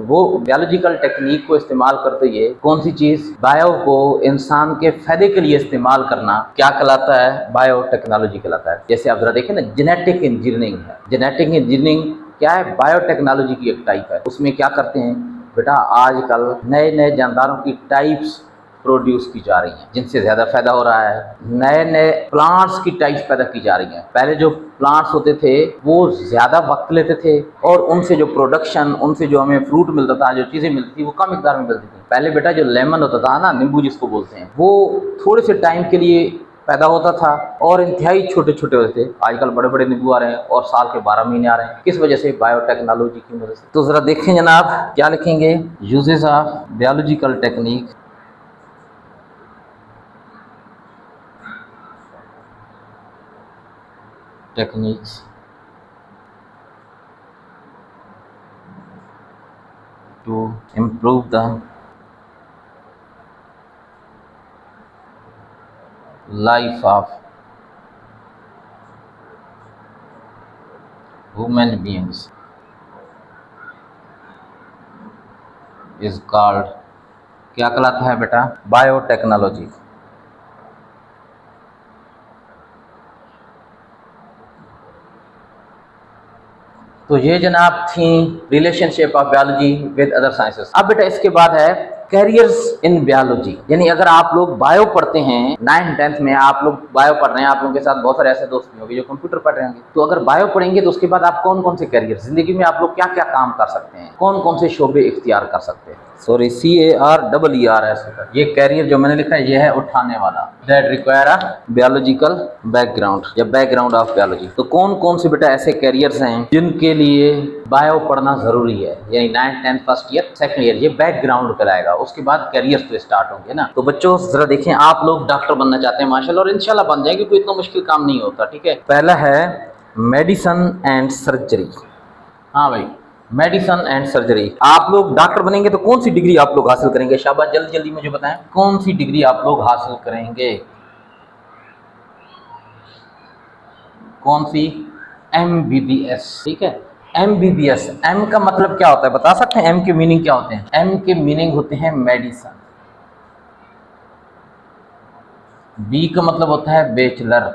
वो बायोलॉजिकल टेक्निक को इस्तेमाल करते हुए कौन सी चीज, बायो को इंसान के फायदे के लिए इस्तेमाल करना क्या कहलाता है, बायो टेक्नोलॉजी कहलाता है। जैसे आप जरा देखें ना, जेनेटिक इंजीनियरिंग है, जेनेटिक इंजीनियरिंग क्या है, बायोटेक्नोलॉजी की एक टाइप है। उसमें क्या करते हैं बेटा, आजकल नए नए जानदारों की टाइप्स प्रोड्यूस की जा रही हैं, जिनसे ज़्यादा फायदा हो रहा है। नए नए प्लांट्स की टाइप्स पैदा की जा रही हैं। पहले जो प्लांट्स होते थे वो ज़्यादा वक्त लेते थे और उनसे जो प्रोडक्शन, उनसे जो हमें फ्रूट मिलता था, जो चीज़ें मिलती थी, वो कम मिकदार में मिलती थी। पहले बेटा जो लेमन होता था ना, नींबू जिसको बोलते हैं, वो थोड़े से टाइम के लिए पैदा होता था और इंतहाई छोटे छोटे होते थे। आजकल बड़े बड़े नींबू आ रहे हैं और साल के 12 महीने आ रहे हैं। किस वजह से? बायोटेक्नोलॉजी की वजह से। तो ज़रा देखें जनाब, क्या लिखेंगे, uses of biological technique techniques to improve the life of human beings is called, क्या कहलाता है बेटा? बायोटेक्नोलॉजी। तो ये जनाब थी relationship of biology with other sciences. अब बेटा इसके बाद है कैरियर्स इन बायोलॉजी, यानी अगर आप लोग बायो पढ़ते हैं 9th-10th में, आप लोग बायो पढ़ रहे हैं, आप लोगों के साथ बहुत सारे ऐसे दोस्त भी होंगे जो कंप्यूटर पढ़ रहे होंगे। तो अगर बायो पढ़ेंगे तो उसके बाद आप कौन कौन से कैरियर जिंदगी में आप लोग क्या क्या काम कर सकते हैं, कौन कौन से शोबे इख्तियार कर सकते हैं। सॉरी, CAREERS, ये कैरियर जो मैंने लिखा है ये है उठाने वाला, that require a biological background या बैकग्राउंड ऑफ बायोलॉजी। तो कौन कौन से बेटा ऐसे कैरियर्स हैं जिनके लिए बायो पढ़ना जरूरी है, यानी 9th 10th first year second year, ये बैकग्राउंड कहलाएगा। उसके बाद कैरियर्स तो स्टार्ट होंगे ना। तो बच्चों जरा देखें, आप लोग डॉक्टर बनना चाहते हैं माशाल्लाह, और इंशाल्लाह बन जाएंगे, कोई इतना मुश्किल काम नहीं होता। ठीक है, पहला है मेडिसिन एंड सर्जरी। हाँ भाई, मेडिसिन एंड सर्जरी। आप लोग डॉक्टर बनेंगे तो कौन सी डिग्री आप लोग हासिल करेंगे? शाबाश, जल्दी जल्दी मुझे बताएं, कौन सी डिग्री आप लोग हासिल करेंगे? कौन सी? MBBS। ठीक है, MBBS। M का मतलब क्या होता है बता सकते हैं? M के मीनिंग क्या होते हैं? M के मीनिंग होते हैं मेडिसिन। B का मतलब होता है बैचलर।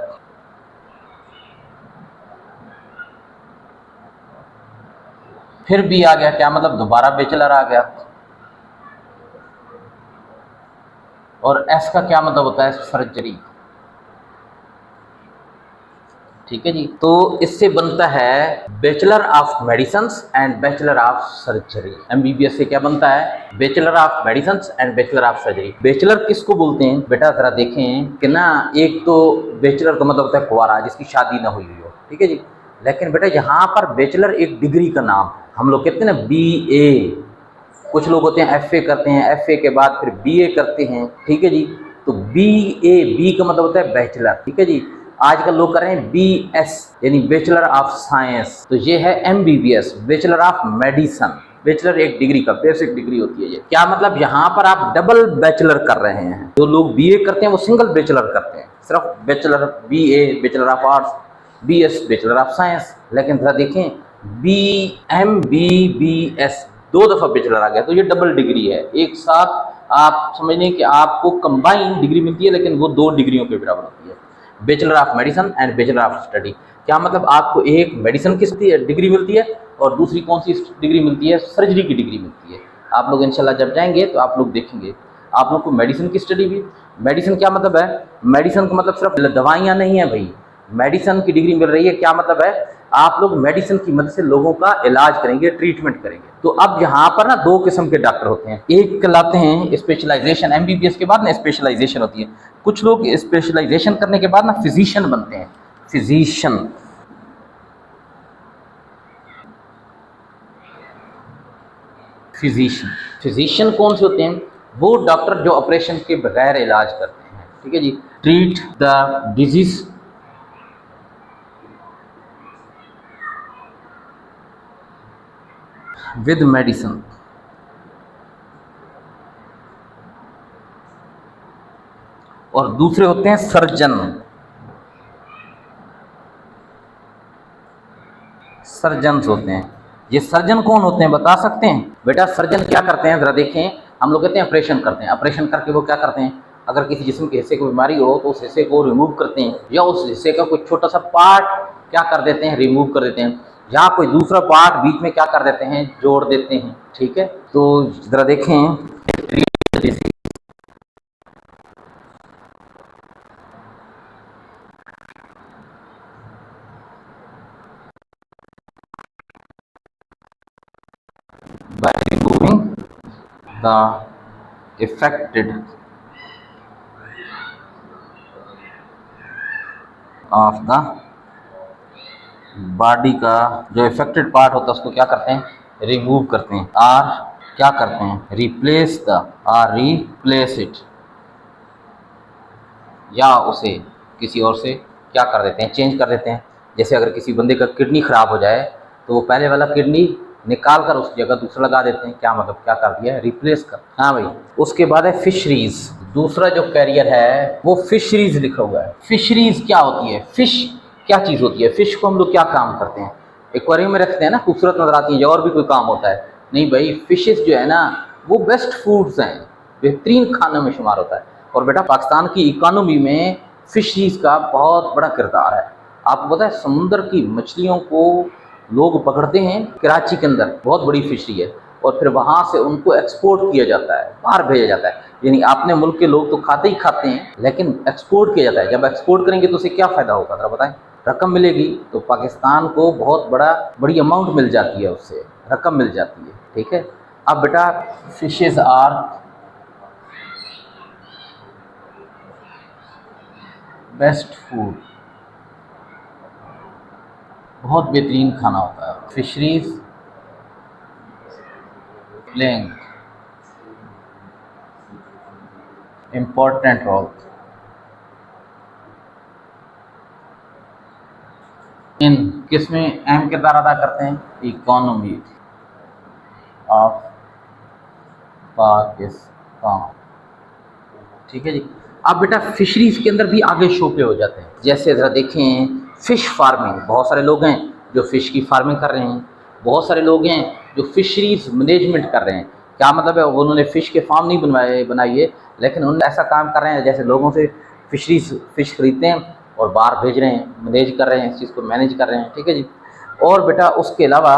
फिर B आ गया, क्या मतलब? दोबारा बैचलर आ गया। और S का क्या मतलब होता है? सर्जरी। ठीक है जी, तो इससे बनता है bachelor of medicine and bachelor of surgery. MBBS से क्या बनता है? Bachelor of medicine and bachelor of surgery. Bachelor किसको बोलते हैं बेटा? जरा देखें कि ना, एक तो बैचलर का मतलब होता है कुंवारा, जिसकी शादी ना हुई हो। ठीक है जी, लेकिन बेटा यहाँ पर बैचलर एक डिग्री का नाम है। हम लोग कहते हैं ना BA, कुछ लोग होते हैं FA करते हैं, FA के बाद फिर BA करते हैं। ठीक है जी, तो BA, B का मतलब होता है बैचलर। ठीक है जी, आजकल लोग कर रहे हैं BS यानी बैचलर ऑफ साइंस। तो ये है MBBS, bachelor of medicine. Bachelor एक डिग्री का बेसिक डिग्री होती है ये। क्या मतलब? यहाँ पर आप डबल बैचलर कर रहे हैं। जो लोग BA करते हैं वो सिंगल बैचलर करते हैं, सिर्फ bachelor BA, bachelor of arts, BS bachelor of science. लेकिन जरा देखें, MBBS 2 दफ़ा बैचलर आ गया, तो ये डबल डिग्री है। एक साथ आप समझ लें कि आपको कंबाइन डिग्री मिलती है, लेकिन वो 2 डिग्रियों के बराबर होती है। Bachelor of medicine and bachelor of study. क्या मतलब? आपको एक मेडिसिन की डिग्री मिलती है और दूसरी कौन सी डिग्री मिलती है? सर्जरी की डिग्री मिलती है। आप लोग इंशाल्लाह जब जाएंगे तो आप लोग देखेंगे, आप लोग को मेडिसिन की स्टडी भी। मेडिसिन क्या मतलब है? मेडिसिन का मतलब सिर्फ दवाइयाँ नहीं है भाई, मेडिसिन की डिग्री मिल रही है। क्या मतलब है? आप लोग मेडिसिन की मदद से लोगों का इलाज करेंगे, ट्रीटमेंट करेंगे। तो अब यहाँ पर ना 2 किस्म के डॉक्टर होते हैं। एक कहलाते हैं स्पेशलाइजेशन, MBBS के बाद ना स्पेशलाइजेशन होती है। कुछ लोग स्पेशलाइजेशन करने के बाद ना फिजिशियन बनते हैं। फिजिशियन, फिजिशियन, फिजिशियन कौन से होते हैं? वो डॉक्टर जो ऑपरेशन के बगैर इलाज करते हैं। ठीक है जी, treat the disease with medicine. और दूसरे होते हैं सर्जन। सर्जन्स होते हैं। ये सर्जन कौन होते हैं बता सकते हैं बेटा? सर्जन क्या करते हैं जरा देखें। हम लोग कहते हैं ऑपरेशन करते हैं, ऑपरेशन करके वो क्या करते हैं? अगर किसी जिस्म के हिस्से को बीमारी हो तो उस हिस्से को रिमूव करते हैं, या उस हिस्से का कोई छोटा सा पार्ट क्या कर देते हैं? रिमूव कर देते हैं। या कोई दूसरा पार्ट बीच में क्या कर देते हैं, जोड़ देते हैं। ठीक है, तो जरा देखें by removing the affected of the body का जो इफेक्टेड पार्ट होता है उसको क्या करते हैं, रिमूव करते हैं, और क्या करते हैं, रिप्लेस द, और रिप्लेस इट, या उसे किसी और से क्या कर देते हैं, चेंज कर देते हैं। जैसे अगर किसी बंदे का किडनी खराब हो जाए तो वो पहले वाला किडनी निकाल कर उस जगह दूसरा लगा देते हैं। क्या मतलब, क्या कर दिया है, रिप्लेस कर। हाँ भाई, उसके बाद है फिशरीज। दूसरा जो कैरियर है वो फिशरीज लिखा हुआ है। फिशरीज क्या होती है, फिश क्या चीज़ होती है, फिश को हम लोग क्या काम करते हैं, एक्वेरियम में रखते हैं ना, खूबसूरत नजर आती है, और भी कोई काम होता है? नहीं भाई, फिशेस जो है ना वो बेस्ट फूड्स हैं, बेहतरीन खानों में शुमार होता है। और बेटा पाकिस्तान की इकोनॉमी में फिशरीज का बहुत बड़ा किरदार है। आपको पता है समुद्र की मछलियों को लोग पकड़ते हैं, कराची के अंदर बहुत बड़ी फिशरी है, और फिर वहाँ से उनको एक्सपोर्ट किया जाता है, बाहर भेजा जाता है। यानी अपने मुल्क के लोग तो खाते ही खाते हैं, लेकिन एक्सपोर्ट किया जाता है। जब एक्सपोर्ट करेंगे तो उसे क्या फ़ायदा होगा ज़रा बताएं, रकम मिलेगी, तो पाकिस्तान को बहुत बड़ी अमाउंट मिल जाती है, उससे रकम मिल जाती है। ठीक है, अब बेटा फिशेज आर बेस्ट फूड, बहुत बेहतरीन खाना होता है। Fisheries playing important role in किसमें अहम किरदार अदा करते हैं, इकोनॉमी ऑफ पाकिस्तान। ठीक है जी। अब बेटा फिशरीज के अंदर भी आगे शोबे हो जाते हैं। जैसे ज़रा देखें, फ़िश फार्मिंग, बहुत सारे लोग हैं जो फ़िश की फार्मिंग कर रहे हैं, बहुत सारे लोग हैं जो फिशरीज मैनेजमेंट कर रहे हैं। क्या मतलब है, उन्होंने फ़िश के फार्म नहीं बनाई है, लेकिन उन्होंने ऐसा काम कर रहे हैं जैसे लोगों से फ़िश खरीदते हैं और बाहर भेज रहे हैं, मैनेज कर रहे हैं, इस चीज़ को मैनेज कर रहे हैं। ठीक है जी। और बेटा उसके अलावा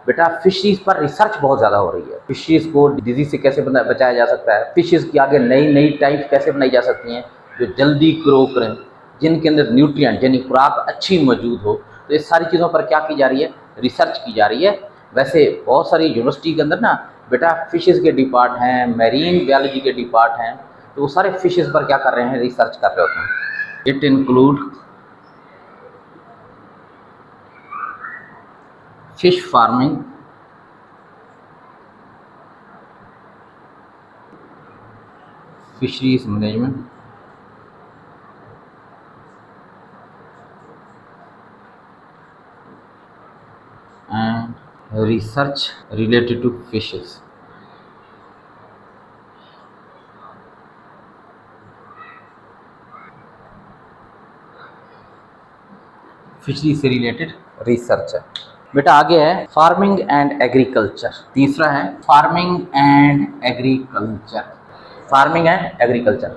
बेटा फिशरीज पर रिसर्च बहुत ज़्यादा हो रही है। फिशरीज को डिजीज से कैसे बचाया जा सकता है, फिशेज की आगे नई नई टाइप कैसे बनाई जा सकती हैं जो जल्दी ग्रो करें, जिनके अंदर न्यूट्रिएंट यानी खुराक अच्छी मौजूद हो। तो ये सारी चीज़ों पर क्या की जा रही है, रिसर्च की जा रही है। वैसे बहुत सारी यूनिवर्सिटी के अंदर ना बेटा फिशेज के डिपार्ट हैं, मैरीन बायोलॉजी के डिपार्ट हैं, तो वो सारे फिशेज पर क्या कर रहे हैं, रिसर्च कर रहे होते हैं। It include fish farming, fisheries management, and research related to fishes। Fishery से रिलेटेड रिसर्च है। बेटा आगे है फार्मिंग एंड एग्रीकल्चर। तीसरा है farming and agriculture. Farming and agriculture,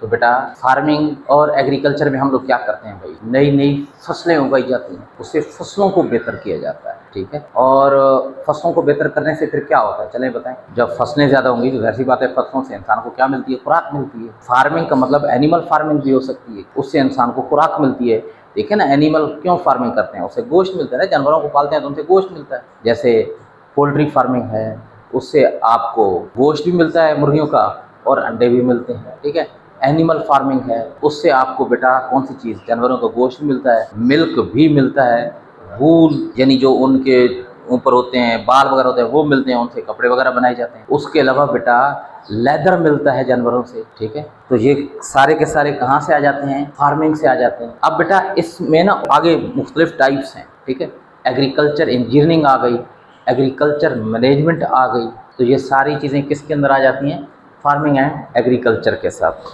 तो बेटा फार्मिंग और एग्रीकल्चर में हम लोग क्या करते हैं भाई, नई नई फसलें उगाई जाती हैं, उससे फसलों को बेहतर किया जाता है। ठीक है, और फसलों को बेहतर करने से फिर क्या होता है, चलें बताएं। जब फसलें ज़्यादा होंगी तो ऐसी बात है, फसलों से इंसान को क्या मिलती है, खुराक मिलती है। फार्मिंग का मतलब एनिमल फार्मिंग भी हो सकती है, उससे इंसान को खुराक मिलती है। देखिए ना, एनिमल क्यों फार्मिंग करते हैं, उससे गोश्त मिलता है ना, जानवरों को पालते हैं तो उनसे गोश्त मिलता है। जैसे पोल्ट्री फार्मिंग है, उससे आपको गोश्त भी मिलता है मुर्गियों का, और अंडे भी मिलते हैं। ठीक है, एनिमल फार्मिंग है, उससे आपको बेटा कौन सी चीज़, जानवरों का गोश्त मिलता है, मिल्क भी मिलता है, वूल यानी जो उनके ऊपर होते हैं, बाल वगैरह होते हैं, वो मिलते हैं, उनसे कपड़े वगैरह बनाए जाते हैं। उसके अलावा बेटा लेदर मिलता है जानवरों से। ठीक है, तो ये सारे के सारे कहाँ से आ जाते हैं, फार्मिंग से आ जाते हैं। अब बेटा इसमें ना आगे मुख्तलिफ टाइप्स हैं। ठीक है, एग्रीकल्चर इंजीनियरिंग आ गई, एग्रीकल्चर मैनेजमेंट आ गई, तो ये सारी चीज़ें किसके अंदर आ जाती हैं, फार्मिंग एंड एग्रीकल्चर के साथ।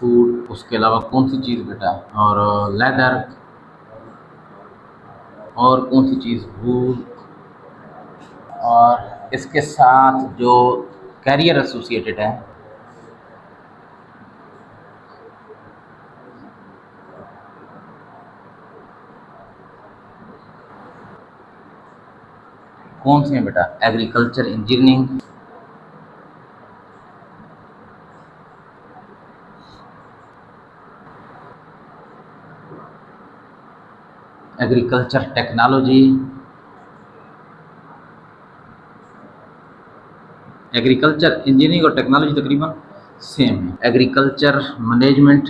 फूड, उसके अलावा कौन सी चीज़ बेटा, और लेदर, और कौन सी चीज़, वूल, और इसके साथ जो कैरियर एसोसिएटेड है। कौन से हैं बेटा? Agriculture, engineering, agriculture technology, agriculture, engineering और टेक्नोलॉजी तकरीबन सेम है। एग्रीकल्चर मैनेजमेंट,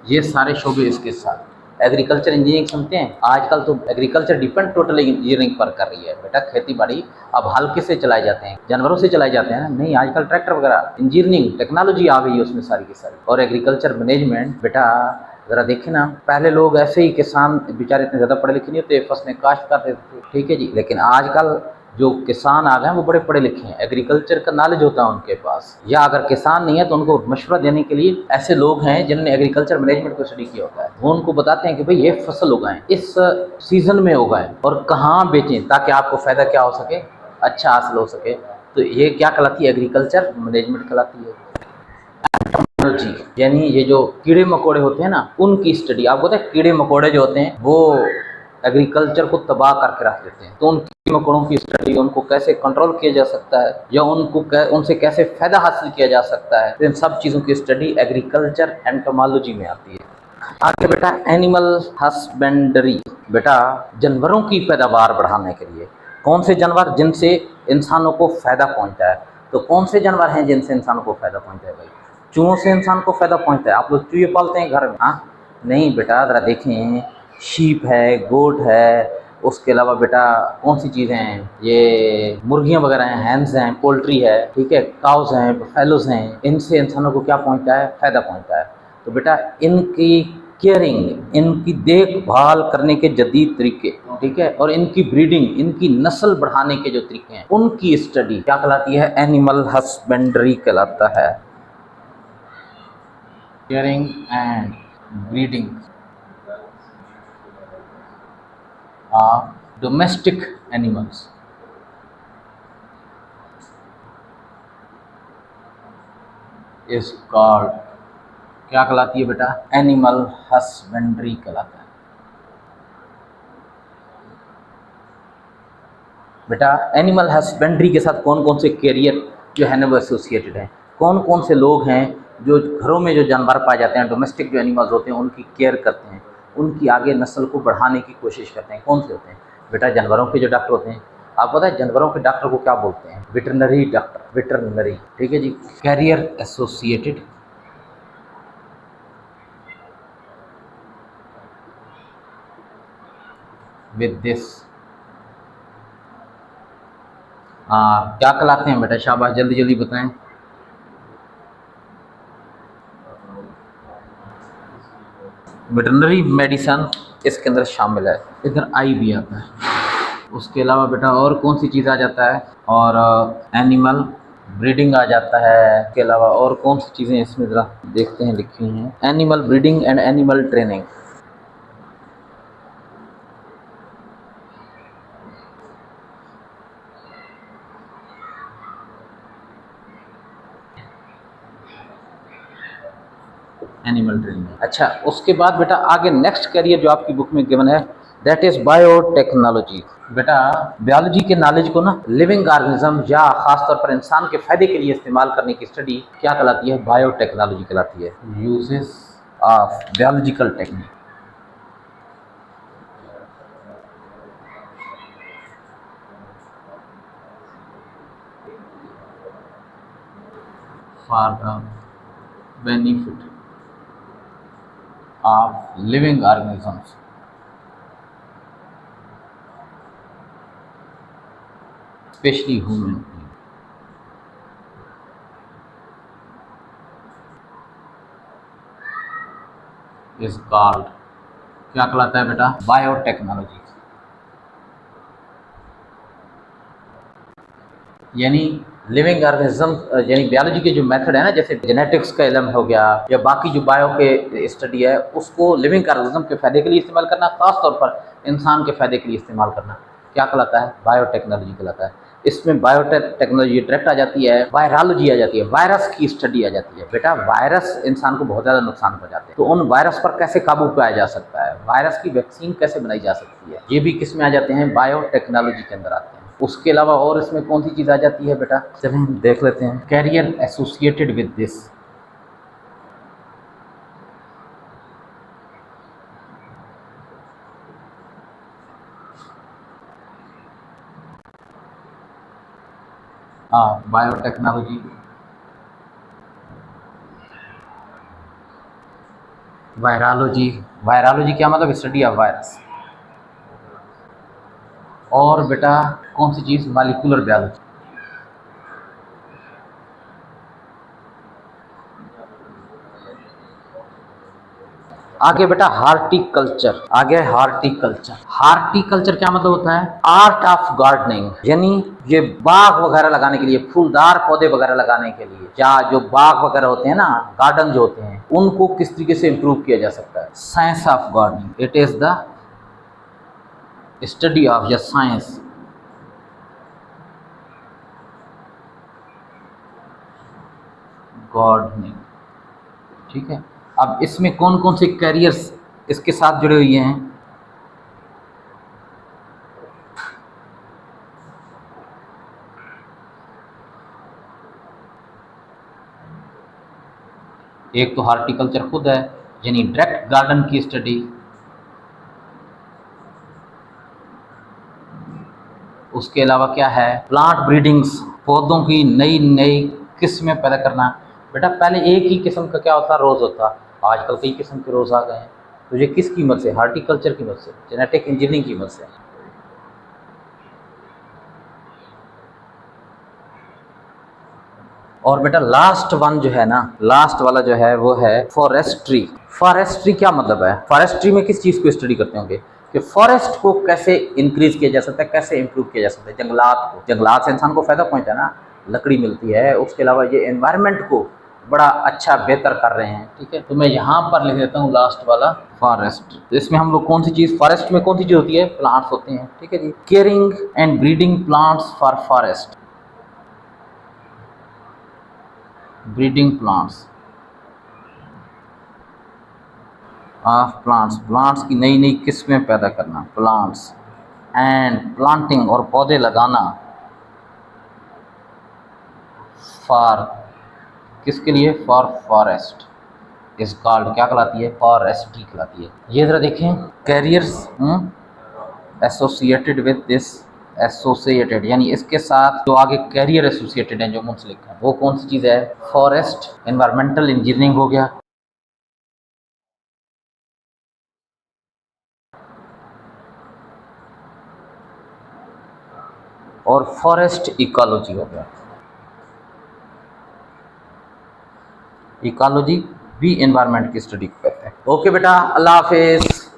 ये सारे शोबे इसके साथ। एग्रीकल्चर इंजीनियरिंग समझते हैं, आजकल तो एग्रीकल्चर डिपेंड टोटली इंजीनियरिंग पर कर रही है बेटा। खेती बाड़ी अब हल्के से चलाए जाते हैं, जानवरों से चलाए जाते हैं ना, नहीं आजकल ट्रैक्टर वगैरह, इंजीनियरिंग टेक्नोलॉजी आ गई है उसमें सारी की सारी। और एग्रीकल्चर मैनेजमेंट बेटा ज़रा देखें ना, पहले लोग ऐसे ही किसान बेचारे इतने ज़्यादा पढ़े लिखे नहीं होते, फसलें काश्त करते थे, ठीक है जी, लेकिन आजकल जो किसान आ गए हैं वो बड़े पढ़े लिखे हैं, एग्रीकल्चर का नॉलेज होता है उनके पास, या अगर किसान नहीं है तो उनको मशवरा देने के लिए ऐसे लोग हैं जिन्होंने एग्रीकल्चर मैनेजमेंट को स्टडी किया होता है। वो उनको बताते हैं कि भाई ये फसल उगाएं, इस सीजन में उगाएं और कहाँ बेचें ताकि आपको फ़ायदा क्या हो सके, अच्छा हासिल हो सके। तो ये क्या कहलाती है? एग्रीकल्चर मैनेजमेंट कहलाती है। जी, यानी ये जो कीड़े मकोड़े होते हैं ना, उनकी स्टडी। आपको पता है कीड़े मकोड़े जो होते हैं वो एग्रीकल्चर को तबाह करके रख देते हैं, तो उन कीड़े मकोड़ों की स्टडी, उनको कैसे कंट्रोल किया जा सकता है या उनसे कैसे फ़ायदा हासिल किया जा सकता है, तो इन सब चीज़ों की स्टडी एग्रीकल्चर एंटोमोलॉजी में आती है। आगे बेटा एनिमल हस्बेंडरी, बेटा जानवरों की पैदावार बढ़ाने के लिए कौन से जानवर जिनसे इंसानों को फ़ायदा पहुंचता है। तो कौन से जानवर हैं जिनसे इंसानों को फ़ायदा पहुंचता है भाई? चूहों से इंसान को फ़ायदा पहुंचता है। आप लोग चूहे पालते हैं घर में? हाँ, नहीं बेटा ज़रा देखें, शीप है, गोट है, उसके अलावा बेटा कौन सी चीज़ें हैं, ये मुर्गियाँ वगैरह हैं, हैंस हैं, पोल्ट्री है, ठीक है, काउस हैं, फैलोस हैं, इनसे इंसानों को क्या पहुंचता है? फ़ायदा पहुंचता है। तो बेटा इनकी केयरिंग, इनकी देखभाल करने के जदीद तरीके, ठीक है, और इनकी ब्रीडिंग, इनकी नस्ल बढ़ाने के जो तरीके हैं, उनकी स्टडी क्या कहलाती है? एनिमल हस्बेंड्री कहलाता है। Caring and breeding of domestic animals is called, क्या कहलाती है बेटा? एनिमल हस्बेंड्री कहलाता है। बेटा एनिमल हस्बेंड्री के साथ कौन कौन से कैरियर जो है ना वो एसोसिएटेड हैं, कौन कौन से लोग हैं जो घरों में जो जानवर पाए जाते हैं, डोमेस्टिक जो एनिमल्स होते हैं, उनकी केयर करते हैं, उनकी आगे नस्ल को बढ़ाने की कोशिश करते हैं, कौन से होते हैं? बेटा जानवरों के जो डॉक्टर होते हैं, आपको पता है जानवरों के डॉक्टर को क्या बोलते हैं? वेटरनरी डॉक्टर, वेटरनरी, ठीक है जी। कैरियर एसोसिएटेड विद दिस, क्या कहलाते हैं बेटा? शाबाश, जल्दी जल्दी बताएं। वेटरनरी मेडिसन इसके अंदर शामिल है। इधर आई भी आता है। उसके अलावा बेटा और कौन सी चीज़ आ जाता है? और एनिमल ब्रीडिंग आ जाता है। इसके अलावा और कौन सी चीज़ें इसमें ज़रा देखते हैं लिखी हुई हैं? Animal breeding and animal training. Animal training, अच्छा। उसके बाद बेटा आगे नेक्स्ट करियर जो आपकी बुक में गिवन है, दैट इज बायोटेक्नोलॉजी। बेटा बायोलॉजी के नॉलेज को ना लिविंग ऑर्गेनिज्म या खासतौर पर इंसान के फायदे के लिए इस्तेमाल करने की स्टडी क्या कहलाती है? बायोटेक्नोलॉजी कहलाती है। Uses of biological technique for the benefit of living organisms, specially human, is called, क्या कहलाता है बेटा? बायोटेक्नोलॉजी। यानी लिविंग ऑर्गेनिज्म यानी बायोलॉजी के जो मेथड है ना, जैसे जेनेटिक्स का इल्म हो गया या बाकी जो बायो के स्टडी है, उसको लिविंग ऑर्गेनिज्म के फायदे के लिए इस्तेमाल करना, खास तौर पर इंसान के फायदे के लिए इस्तेमाल करना, क्या कहलाता है? बायोटेक्नोलॉजी कहलाता है। इसमें बायोटेक्नोलॉजी डायरेक्ट आ जाती है, वायरलॉजी आ जाती है, वायरस की स्टडी आ जाती है। बेटा वायरस इंसान को बहुत ज़्यादा नुकसान पहुंचाते हैं, तो उन वायरस पर कैसे काबू पाया जा सकता है, वायरस की वैक्सीन कैसे बनाई जा सकती है, ये भी किस में आ जाते हैं? बायोटेक्नोलॉजी के अंदर आते हैं। उसके अलावा और इसमें कौन सी चीज़ आ जाती है बेटा? चलिए हम देख लेते हैं। कैरियर एसोसिएटेड विद दिस, हाँ बायोटेक्नोलॉजी, वायरलॉजी। वायरलॉजी क्या मतलब? Study of virus. और बेटा कौन सी चीज़? Molecular biology. आगे बेटा हार्टिकल्चर, आगे हार्टिकल्चर। हार्टिकल्चर क्या मतलब होता है? आर्ट ऑफ गार्डनिंग, यानी ये बाग वगैरह लगाने के लिए, फूलदार पौधे वगैरह लगाने के लिए, या जो बाग वगैरह होते हैं ना, गार्डन जो होते हैं, उनको किस तरीके से इम्प्रूव किया जा सकता है? Science of gardening, it is the study of the science gardening. ठीक है, अब इसमें कौन कौन से कैरियर्स इसके साथ जुड़े हुए हैं? एक तो हार्टिकल्चर खुद है, यानी डायरेक्ट गार्डन की स्टडी। उसके अलावा क्या है? प्लांट ब्रीडिंग्स, पौधों की नई नई किस्में पैदा करना। बेटा पहले एक ही किस्म का क्या होता? रोज़ होता। आजकल कई किस्म के रोज़ आ गए हैं। तो ये किस कीमत से? हार्टिकल्चर की मदद से, जेनेटिक इंजीनियरिंग की मदद से। और बेटा लास्ट वन जो है ना, लास्ट वाला जो है वो है फॉरेस्ट्री। फॉरेस्ट्री क्या मतलब है? फॉरेस्ट्री में किस चीज़ को स्टडी करते होंगे कि फॉरेस्ट को कैसे इंक्रीज किया जा सकता है, कैसे इंप्रूव किया जा सकता है। जंगलात को, जंगलात से इंसान को फायदा पहुंचा ना, लकड़ी मिलती है। उसके अलावा ये एनवायरनमेंट को बड़ा अच्छा बेहतर कर रहे हैं। ठीक है, तो मैं यहाँ पर लिख देता हूँ लास्ट वाला फॉरेस्ट। तो इसमें हम लोग कौन सी चीज़, फॉरेस्ट में कौन सी चीज़ होती है? प्लांट्स होते हैं। ठीक है जी, caring and breeding plants for forest, breeding plants of plants, plants की नई नई किस्में पैदा करना, प्लांट्स एंड प्लांटिंग और पौधे लगाना फॉर, किसके लिए? फॉर फॉरेस्ट इज कॉल्ड, क्या कहलाती है? फॉरेस्ट्री कहलाती है। ये जरा देखें, carriers associated with this, associated यानी इसके साथ जो आगे कैरियर एसोसिएटेड है, जो मुंसलिक है, वो कौन सी चीज़ है? फॉरेस्ट, एनवायरमेंटल इंजीनियरिंग हो गया, और फॉरेस्ट इकोलॉजी हो गया। इकोलॉजी भी एनवायरनमेंट की स्टडी को कहते हैं। ओके बेटा, अल्लाह हाफिज़।